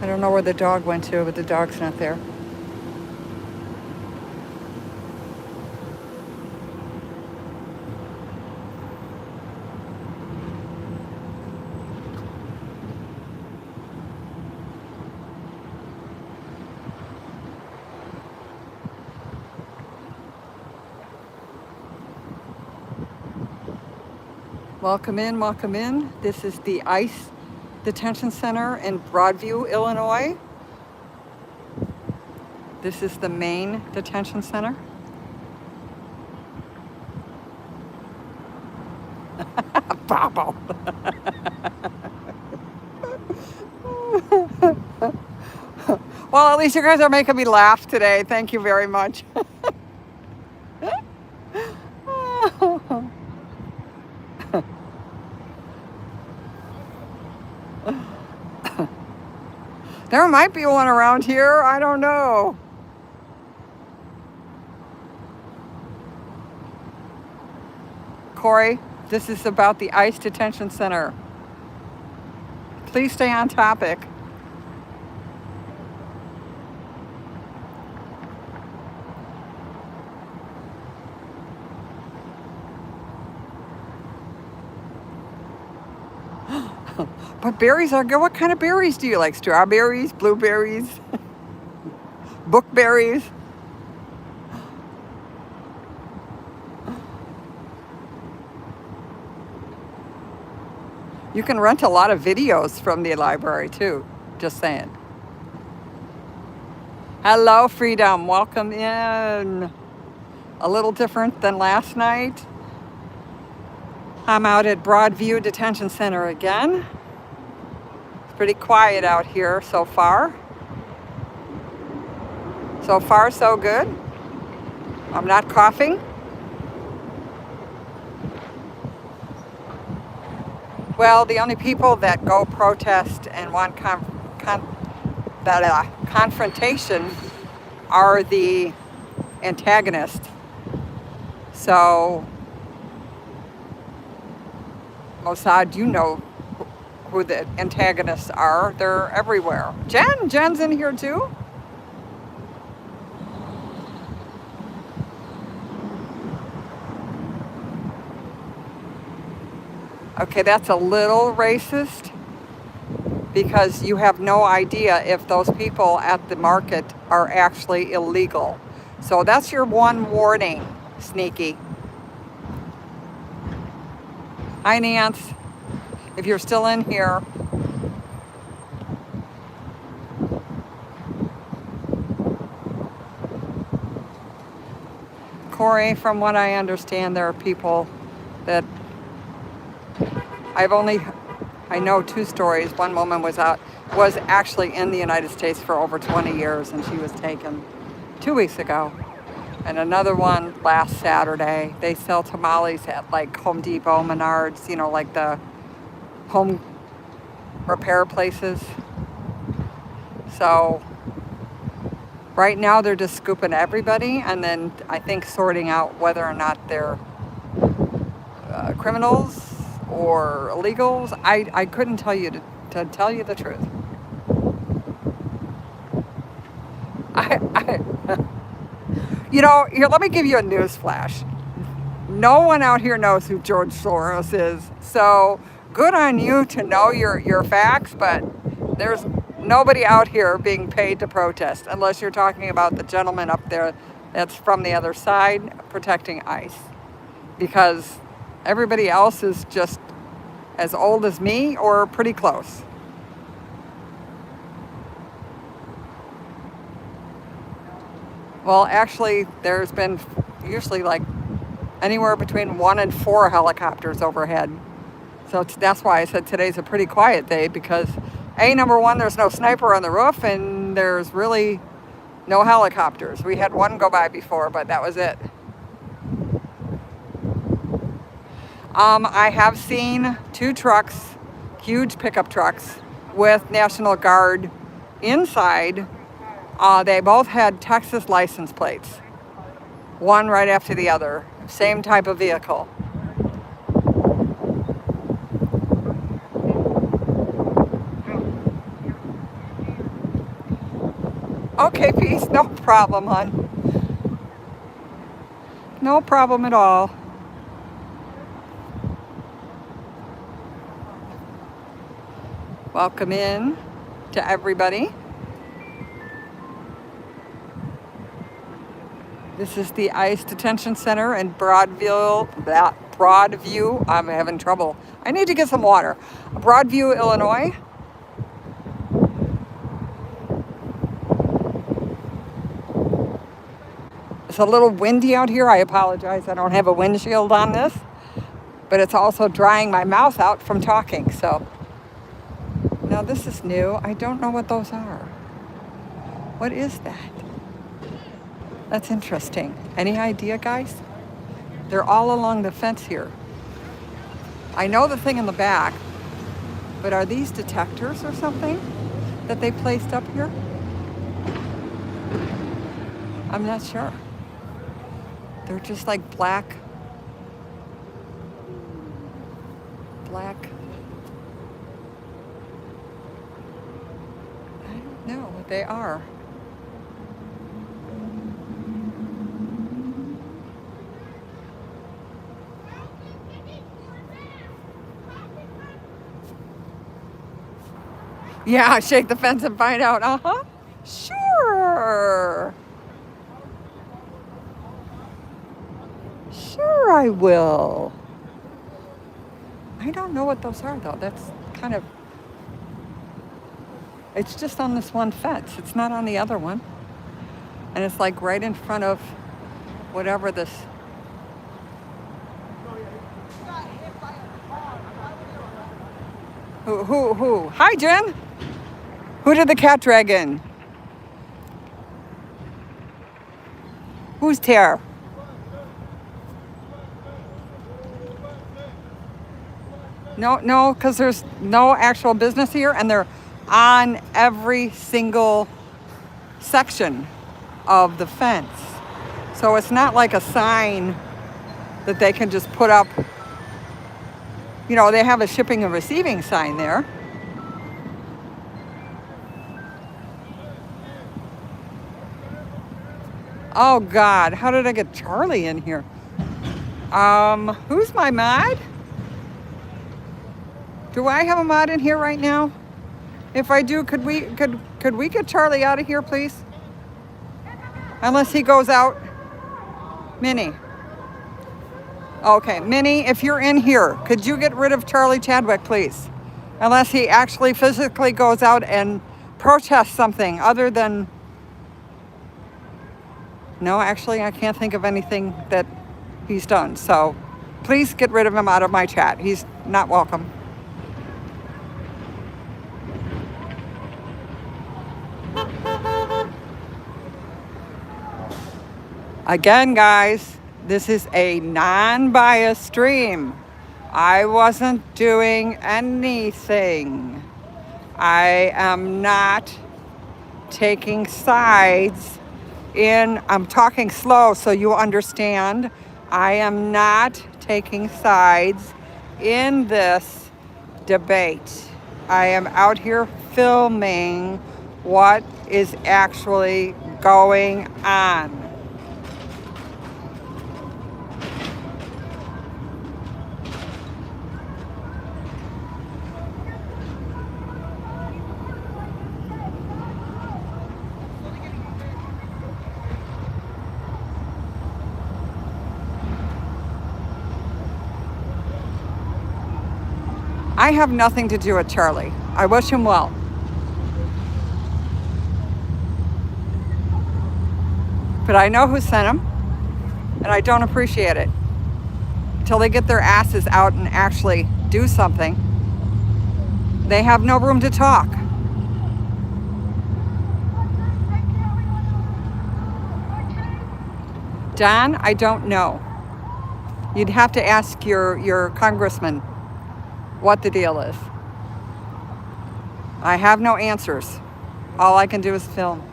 I don't know where the dog went to, but the dog's not there. Welcome in, welcome in. This is the ICE Detention Center in Broadview, Illinois. This is the main detention center. Bobble. Well, at least you guys are making me laugh today. Thank you very much. There might be one around here. I don't know. Corey, this is about the ICE Detention Center. Please stay on topic. But berries are good. What kind of berries do you like? Strawberries, blueberries, bookberries? You can rent a lot of videos from the library too. Just saying. Hello, Freedom. Welcome in. A little different than last night. I'm out at Broadview Detention Center again. It's pretty quiet out here so far. So far, so good. I'm not coughing. Well, the only people that go protest and want confrontation are the antagonists. So, Mossad, you know who the antagonists are. They're everywhere. Jen's in here too. Okay, that's a little racist because you have no idea if those people at the market are actually illegal. So that's your one warning, Sneaky. Hi, Nance. If you're still in here. Corey, from what I understand, there are people that I know two stories. One woman was actually in the United States for over 20 years and she was taken 2 weeks ago. And another one last Saturday. They sell tamales at like Home Depot, Menards, like the home repair places. So right now they're just scooping everybody and then I think sorting out whether or not they're criminals or illegals. I couldn't tell you to tell you the truth. Here, let me give you a news flash. No one out here knows who George Soros is. So good on you to know your facts, but there's nobody out here being paid to protest unless you're talking about the gentleman up there that's from the other side protecting ICE. Because everybody else is just as old as me or pretty close. Well, actually, there's been usually like anywhere between 1 and 4 helicopters overhead. So that's why I said today's a pretty quiet day because number one, there's no sniper on the roof and there's really no helicopters. We had one go by before, but that was it. I have seen 2 trucks, huge pickup trucks with National Guard inside. They both had Texas license plates, one right after the other, same type of vehicle. Okay, peace, no problem, hon. No problem at all. Welcome in to everybody. This is the ICE Detention Center in Broadview. I'm having trouble. I need to get some water. Broadview, Illinois. It's a little windy out here. I apologize. I don't have a windshield on this, but it's also drying my mouth out from talking. So now this is new. I don't know what those are. What is that? That's interesting. Any idea, guys? They're all along the fence here. I know the thing in the back, but are these detectors or something that they placed up here? I'm not sure. They're just like black. I don't know what they are. Yeah, shake the fence and find out. Uh-huh. Sure. Sure I will. I don't know what those are though. That's kind of It's just on this one fence. It's not on the other one. And it's like right in front of whatever this. Who? Hi, Jen. Who did the cat drag in? Who's Tara? No, because there's no actual business here, and they're on every single section of the fence. So it's not like a sign that they can just put up. You know, they have a shipping and receiving sign there. Oh God, how did I get Charlie in here? Who's my mod? Do I have a mod in here right now? If I do, could we get Charlie out of here, please? Unless he goes out. Minnie. Okay, Minnie, if you're in here, could you get rid of Charlie Chadwick, please? Unless he actually physically goes out and protests something other than... No, actually, I can't think of anything that he's done. So please get rid of him out of my chat. He's not welcome. Again, guys, this is a non-biased stream. I wasn't doing anything. I am not taking sides in, I'm talking slow so you understand. I am not taking sides in this debate. I am out here filming what is actually going on. I have nothing to do with Charlie. I wish him well. But I know who sent him, and I don't appreciate it. Until they get their asses out and actually do something, they have no room to talk. Don, I don't know. You'd have to ask your congressman what the deal is. I have no answers. All I can do is film.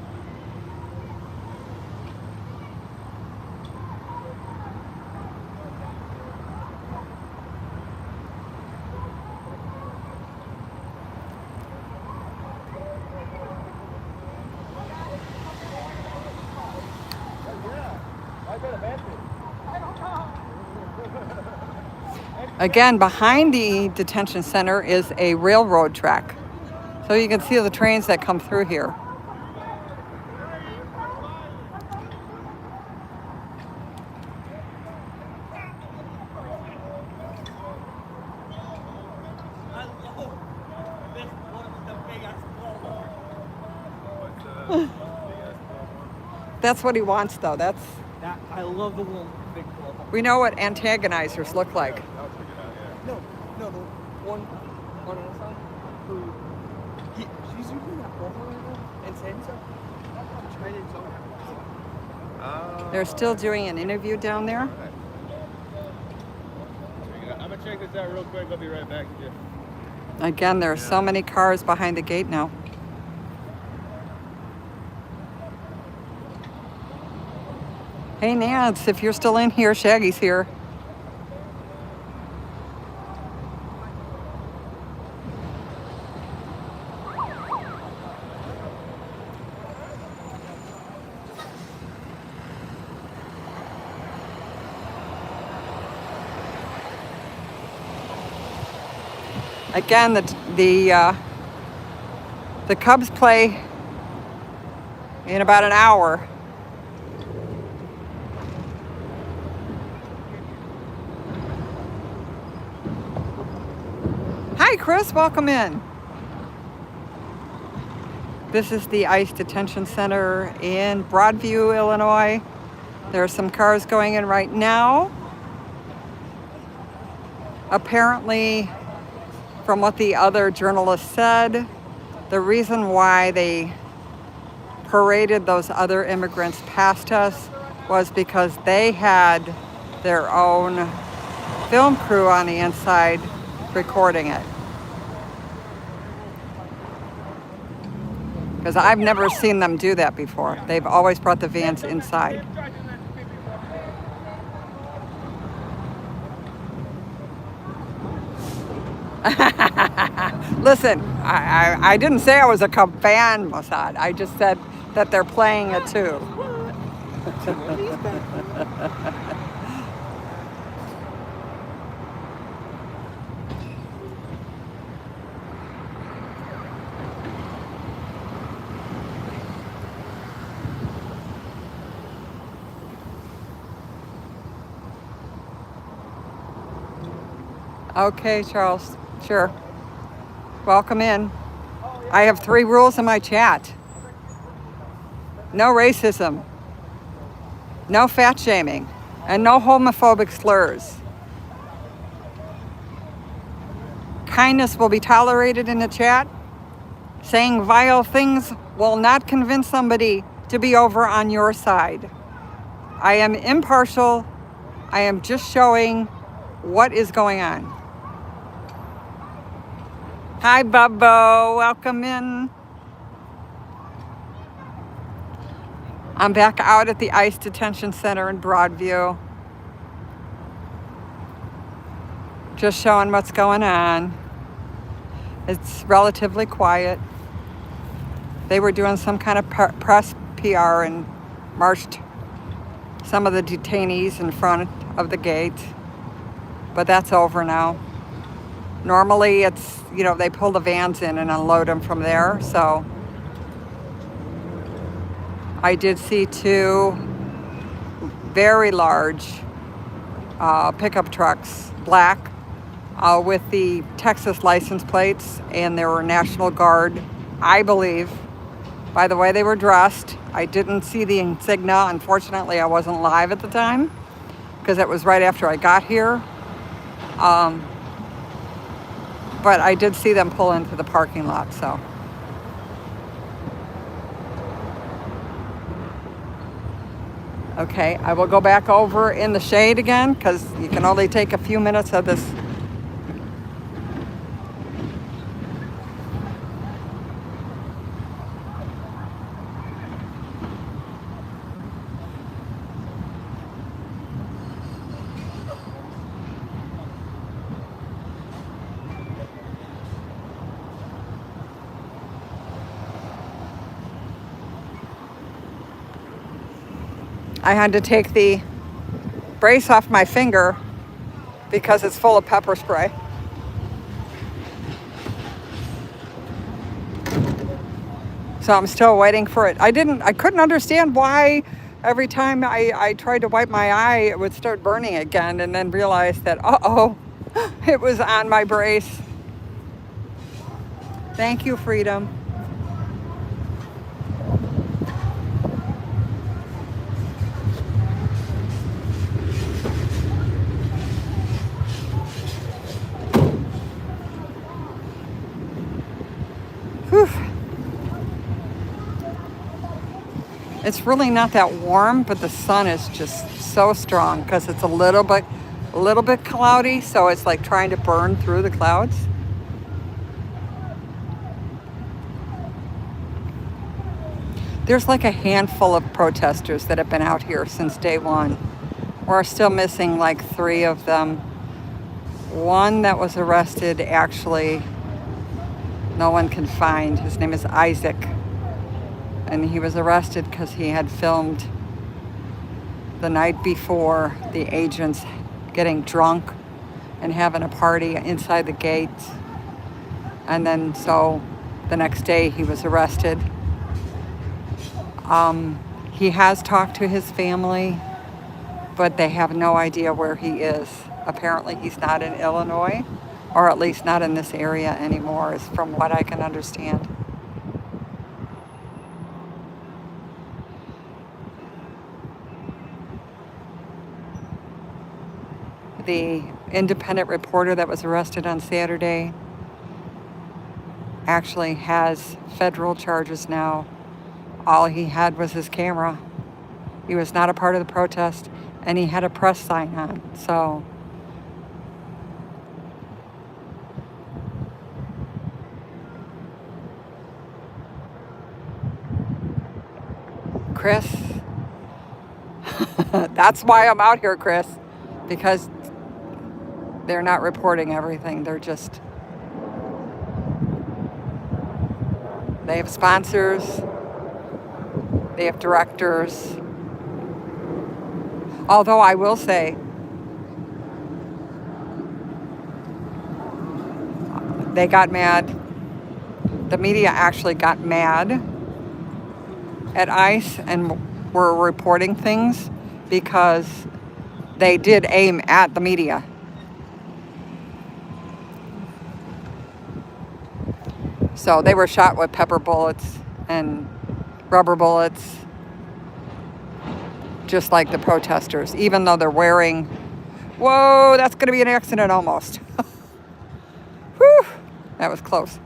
Again, behind the detention center is a railroad track. So you can see the trains that come through here. That's what he wants, though. I love the one big ball. We know what antagonizers look like. No, the one on the side who she's using that ball right now and saying stuff. They're still doing an interview down there. I'm gonna check this out real quick. I'll be right back. Again, there are so many cars behind the gate now. Hey, Nance, if you're still in here, Shaggy's here. Again, the Cubs play in about an hour. Hi, Chris. Welcome in. This is the ICE Detention Center in Broadview, Illinois. There are some cars going in right now. Apparently, from what the other journalist said, the reason why they paraded those other immigrants past us was because they had their own film crew on the inside recording it. Because I've never seen them do that before. They've always brought the vans inside. Listen, I didn't say I was a fan, Mossad. I just said that they're playing it too. Okay, Charles. Sure. Welcome in. I have 3 rules in my chat. No racism, no fat shaming, and no homophobic slurs. Kindness will be tolerated in the chat. Saying vile things will not convince somebody to be over on your side. I am impartial. I am just showing what is going on. Hi, Bubbo. Welcome in. I'm back out at the ICE Detention Center in Broadview. Just showing what's going on. It's relatively quiet. They were doing some kind of press PR and marched some of the detainees in front of the gate. But that's over now. Normally it's, they pull the vans in and unload them from there. So I did see 2 very large pickup trucks, black, with the Texas license plates, and they were National Guard, I believe, by the way they were dressed. I didn't see the insignia. Unfortunately, I wasn't live at the time because it was right after I got here. But I did see them pull into the parking lot, so. Okay, I will go back over in the shade again because you can only take a few minutes of this. I had to take the brace off my finger because it's full of pepper spray. So I'm still waiting for it. I couldn't understand why every time I tried to wipe my eye, it would start burning again, and then realized that, it was on my brace. Thank you, Freedom. It's really not that warm, but the sun is just so strong because it's a little bit cloudy, so it's like trying to burn through the clouds. There's like a handful of protesters that have been out here since day one. We're still missing like 3 of them. One that was arrested, actually, no one can find. His name is Isaac. And he was arrested because he had filmed the night before the agents getting drunk and having a party inside the gate. And then so the next day he was arrested. He has talked to his family, but they have no idea where he is. Apparently he's not in Illinois, or at least not in this area anymore, is from what I can understand. The independent reporter that was arrested on Saturday actually has federal charges now. All he had was his camera. He was not a part of the protest, and he had a press sign on. So Chris, that's why I'm out here, Chris, because they're not reporting everything. They have sponsors, they have directors. Although I will say, they got mad. The media actually got mad at ICE and were reporting things because they did aim at the media. So they were shot with pepper bullets and rubber bullets, just like the protesters, even though they're wearing, whoa, that's going to be an accident almost. Whew, that was close.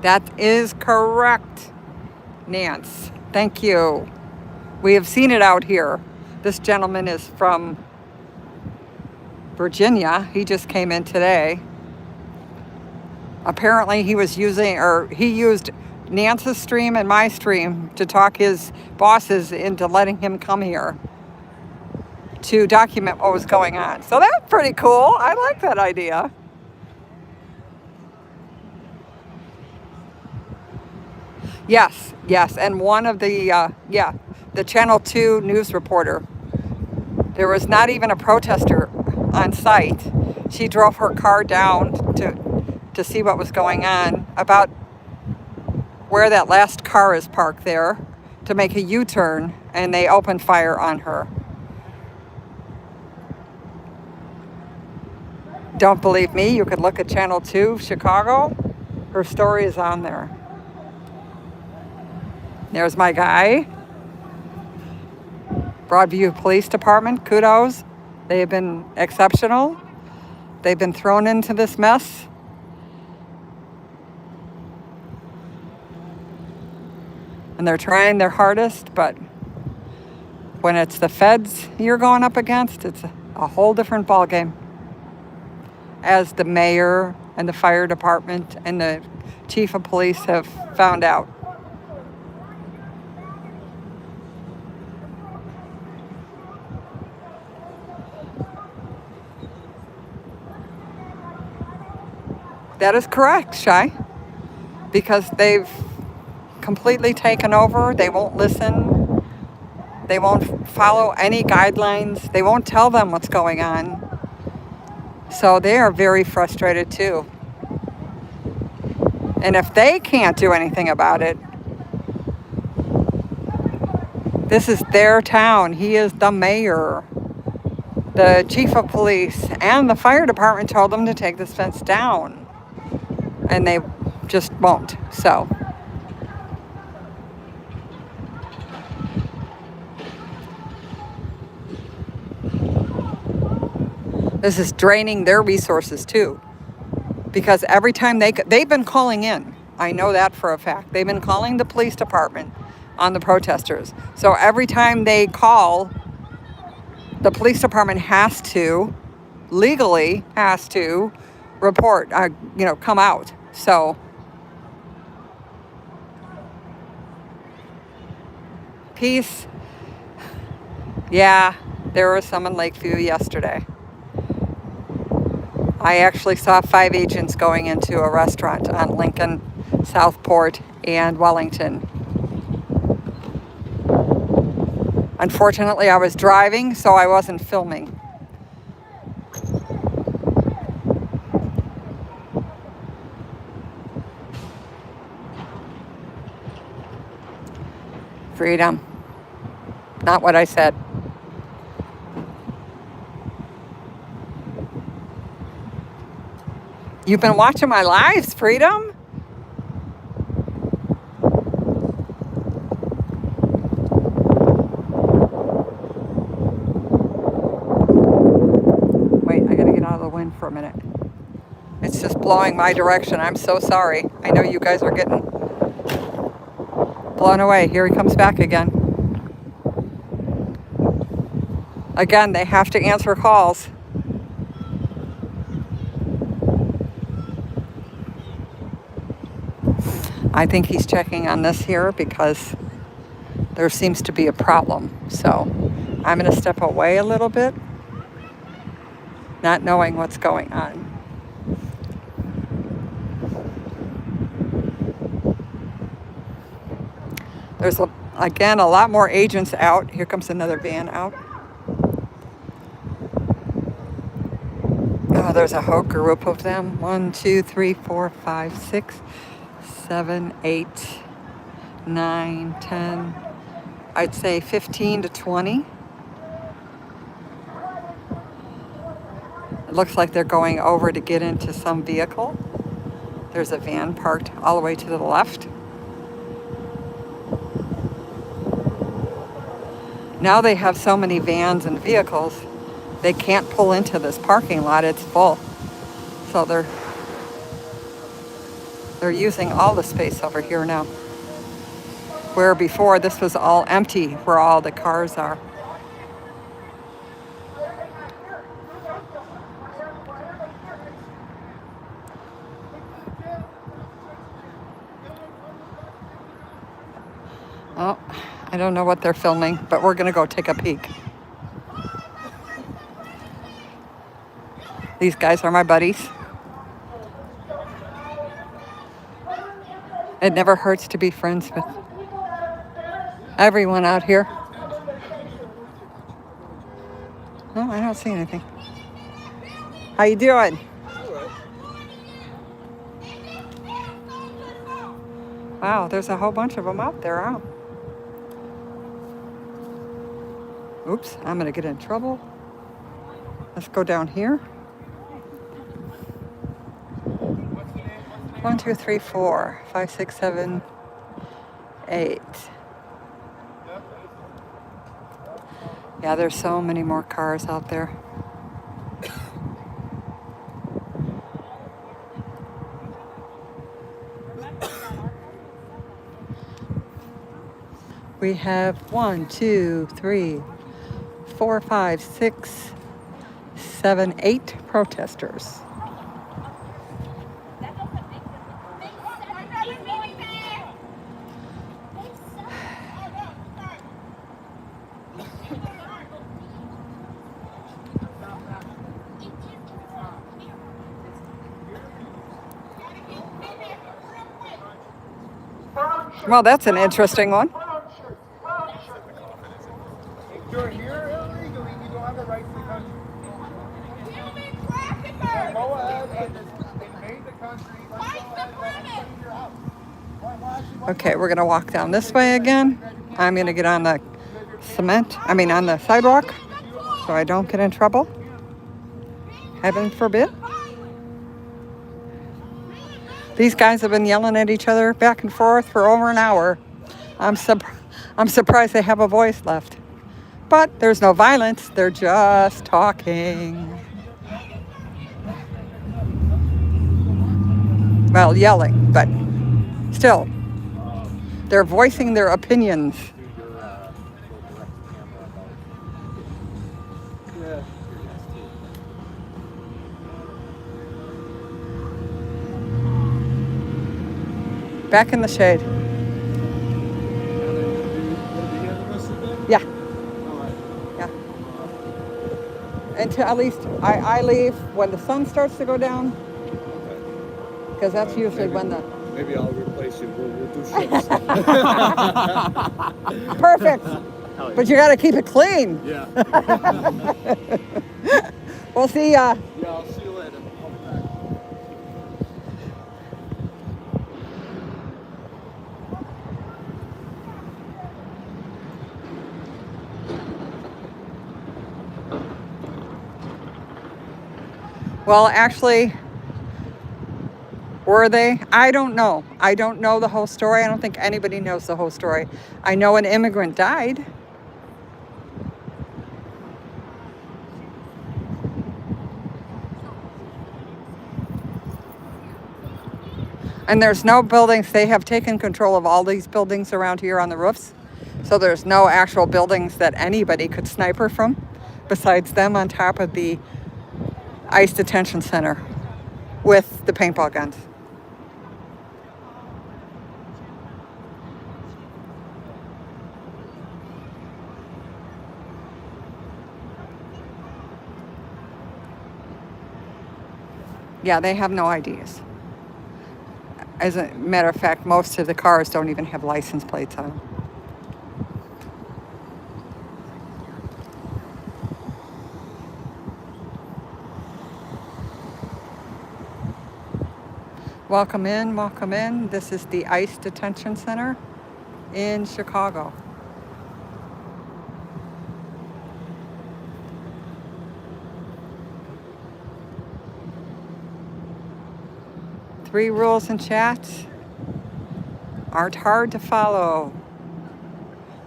That is correct, Nance. Thank you. We have seen it out here. This gentleman is from Virginia. He just came in today. Apparently he used Nance's stream and my stream to talk his bosses into letting him come here to document what was going on. So that's pretty cool. I like that idea. Yes. And one of the Channel 2 news reporter, there was not even a protester on site. She drove her car down to see what was going on, about where that last car is parked there, to make a U-turn, and they opened fire on her. Don't believe me? You could look at Channel 2 Chicago. Her story is on there. There's my guy. Broadview Police Department, kudos. They have been exceptional. They've been thrown into this mess. And they're trying their hardest, but when it's the feds you're going up against, it's a whole different ballgame. As the mayor and the fire department and the chief of police have found out. That is correct, Shai, because they've completely taken over. They won't listen. They won't follow any guidelines. They won't tell them what's going on. So they are very frustrated too. And if they can't do anything about it, this is their town. He is the mayor. The chief of police and the fire department told them to take this fence down. And they just won't. So this is draining their resources too, because every time they've been calling in. I know that for a fact. They've been calling the police department on the protesters. So every time they call, the police department legally has to report, come out. So peace. Yeah, there was some in Lakeview yesterday. I actually saw 5 agents going into a restaurant on Lincoln, Southport, and Wellington. Unfortunately, I was driving, so I wasn't filming. Freedom. Not what I said. You've been watching my lives, Freedom? blowing my direction. I'm so sorry. I know you guys are getting blown away. Here he comes back again. Again, they have to answer calls. I think he's checking on this here because there seems to be a problem. So I'm going to step away a little bit, not knowing what's going on. There's, again, a lot more agents out. Here comes another van out. Oh, there's a whole group of them. 1, 2, 3, 4, 5, 6, 7, 8, 9, 10. I'd say 15 to 20. It looks like they're going over to get into some vehicle. There's a van parked all the way to the left. Now they have so many vans and vehicles, they can't pull into this parking lot. It's full. So they're using all the space over here now. Where before this was all empty, where all the cars are. Oh, I don't know what they're filming, but we're gonna go take a peek. These guys are my buddies. It never hurts to be friends with everyone out here. No, I don't see anything. How you doing? Wow, there's a whole bunch of them out there, huh? Oops, I'm gonna get in trouble. Let's go down here. 1, 2, 3, 4, 5, 6, 7, 8. Yeah, there's so many more cars out there. We have 1, 2, 3, 4, 5, 6, 7, 8 protesters. Well, that's an interesting one. If you're here illegally, you don't have a right to the country. Go ahead and invade the country. Let's go ahead and your house. Okay, we're gonna walk down this way again. I'm gonna get on the on the sidewalk, so I don't get in trouble. Heaven forbid. These guys have been yelling at each other back and forth for over an hour. I'm surprised they have a voice left. But there's no violence, they're just talking. Well, yelling, but still, they're voicing their opinions. Back in the shade. Yeah. Yeah. Until at least I leave when the sun starts to go down. Because that's usually when the... Maybe I'll replace you. We'll do shifts. Perfect. But you got to keep it clean. Yeah. We'll see ya. Yeah, I'll see you later. I'll be back. Well, actually, were they? I don't know. I don't know the whole story. I don't think anybody knows the whole story. I know an immigrant died. And there's no buildings. They have taken control of all these buildings around here on the roofs. So there's no actual buildings that anybody could sniper from besides them on top of the Ice Detention Center with the paintball guns. Yeah, they have no IDs. As a matter of fact, most of the cars don't even have license plates on them. Welcome in, welcome in. This is the Ice Detention Center in Chicago. Three rules in chat aren't hard to follow,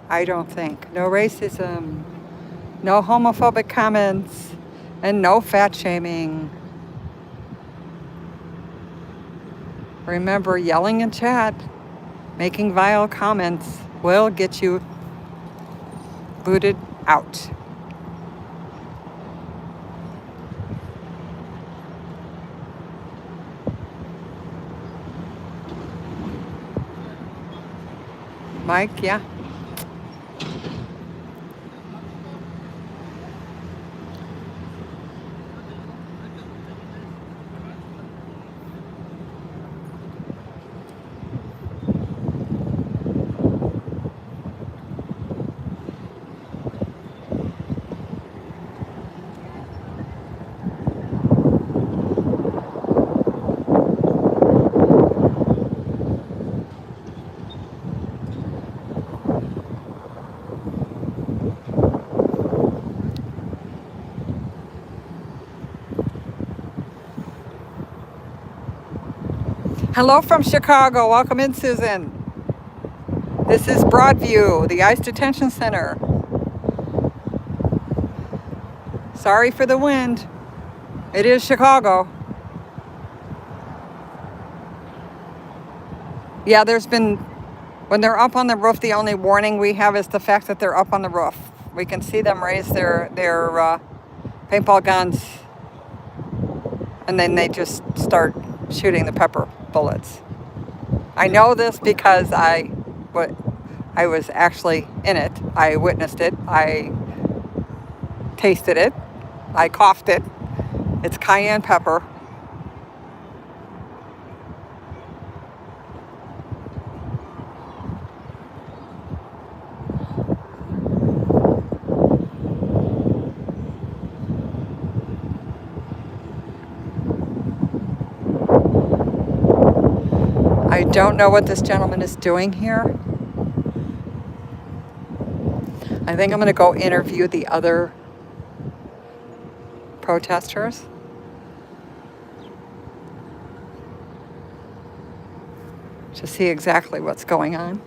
I don't think. No racism, no homophobic comments, and no fat shaming. Remember, yelling in chat, making vile comments will get you booted out. Mike, yeah. Hello from Chicago. Welcome in, Susan. This is Broadview, the Ice Detention Center. Sorry for the wind. It is Chicago. Yeah, there's been, when they're up on the roof, the only warning we have is the fact that they're up on the roof. We can see them raise their paintball guns, and then they just start shooting the pepper bullets. I know this because I was actually in it. I witnessed it. I tasted it. I coughed it. It's cayenne pepper. I don't know what this gentleman is doing here. I think I'm going to go interview the other protesters. To see exactly what's going on.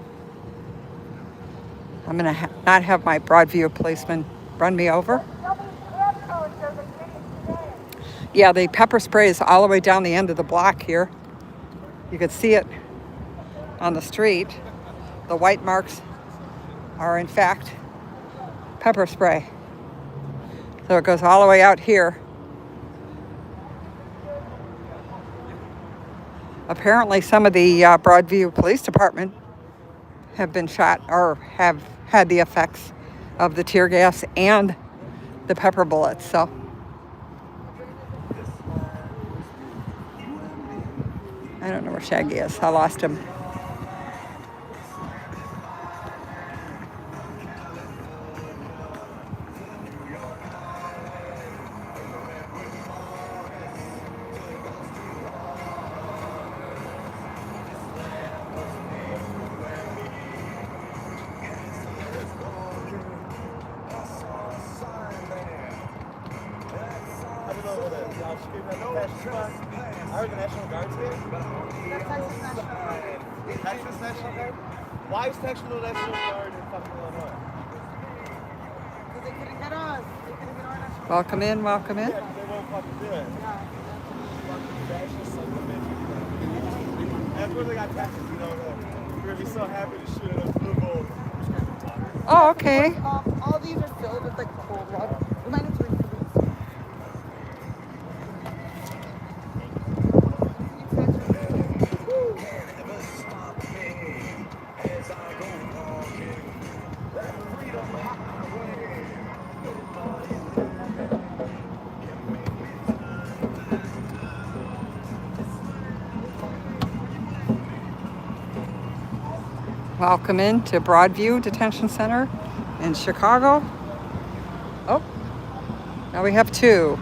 I'm going to not have my Broadview policeman run me over. Yeah, the pepper spray is all the way down the end of the block here. You can see it on the street. The white marks are in fact pepper spray. So it goes all the way out here. Apparently some of the Broadview Police Department have been shot or have had the effects of the tear gas and the pepper bullets. So I don't know where Shaggy is. I lost him. I heard the National Guard's here. Texas National Guard? Why is Texas National Guard in fucking Illinois? Because they couldn't get us. They couldn't get our National Guard. Welcome in, welcome in. Yeah, they won't fucking do it. Yeah. Fucking fascist son of a bitch. that's where they got taxes, you know. We're gonna be so happy to shoot at a football. Oh, okay. All these are filled with like cold water. Remind us to read this. Welcome into Broadview Detention Center in Chicago. Oh, now we have two.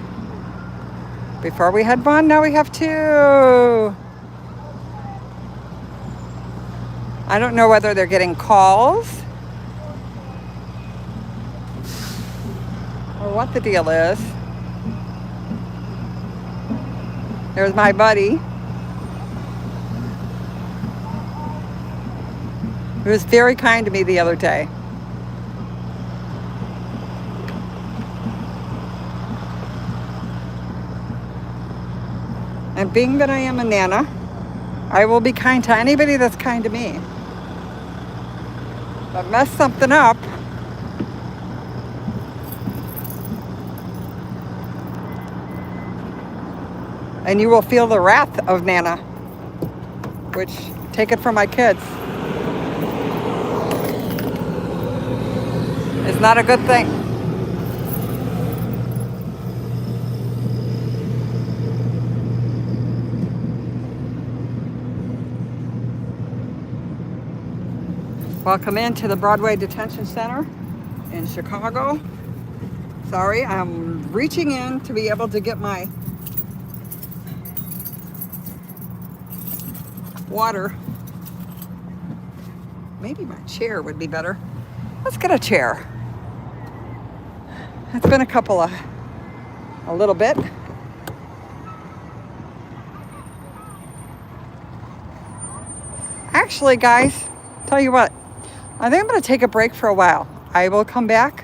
Before we had one, now we have two. I don't know whether they're getting calls or what the deal is. There's my buddy, who was very kind to me the other day. And being that I am a Nana, I will be kind to anybody that's kind to me. But mess something up, and you will feel the wrath of Nana, which, take it from my kids, is not a good thing. Welcome into the Broadway Detention Center in Chicago. Sorry, I'm reaching in to be able to get my water. Maybe my chair would be better. Let's get a chair. It's been a little bit. Actually, guys, tell you what, I think I'm going to take a break for a while. I will come back.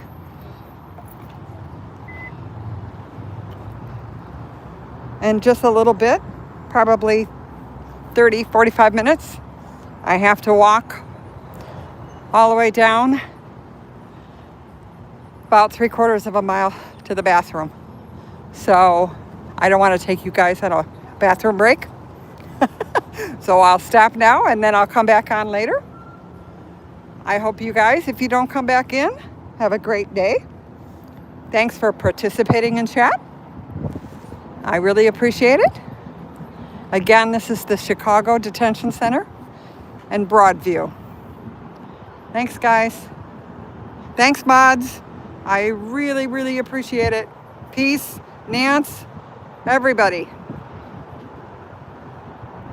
In just a little bit, probably 30, 45 minutes. I have to walk all the way down about 3/4 of a mile to the bathroom. So I don't want to take you guys on a bathroom break. So I'll stop now and then I'll come back on later. I hope you guys, if you don't come back in, have a great day. Thanks for participating in chat. I really appreciate it. Again, this is the Chicago Detention Center and Broadview. Thanks, guys. Thanks, mods. I really, really appreciate it. Peace, Nance, everybody.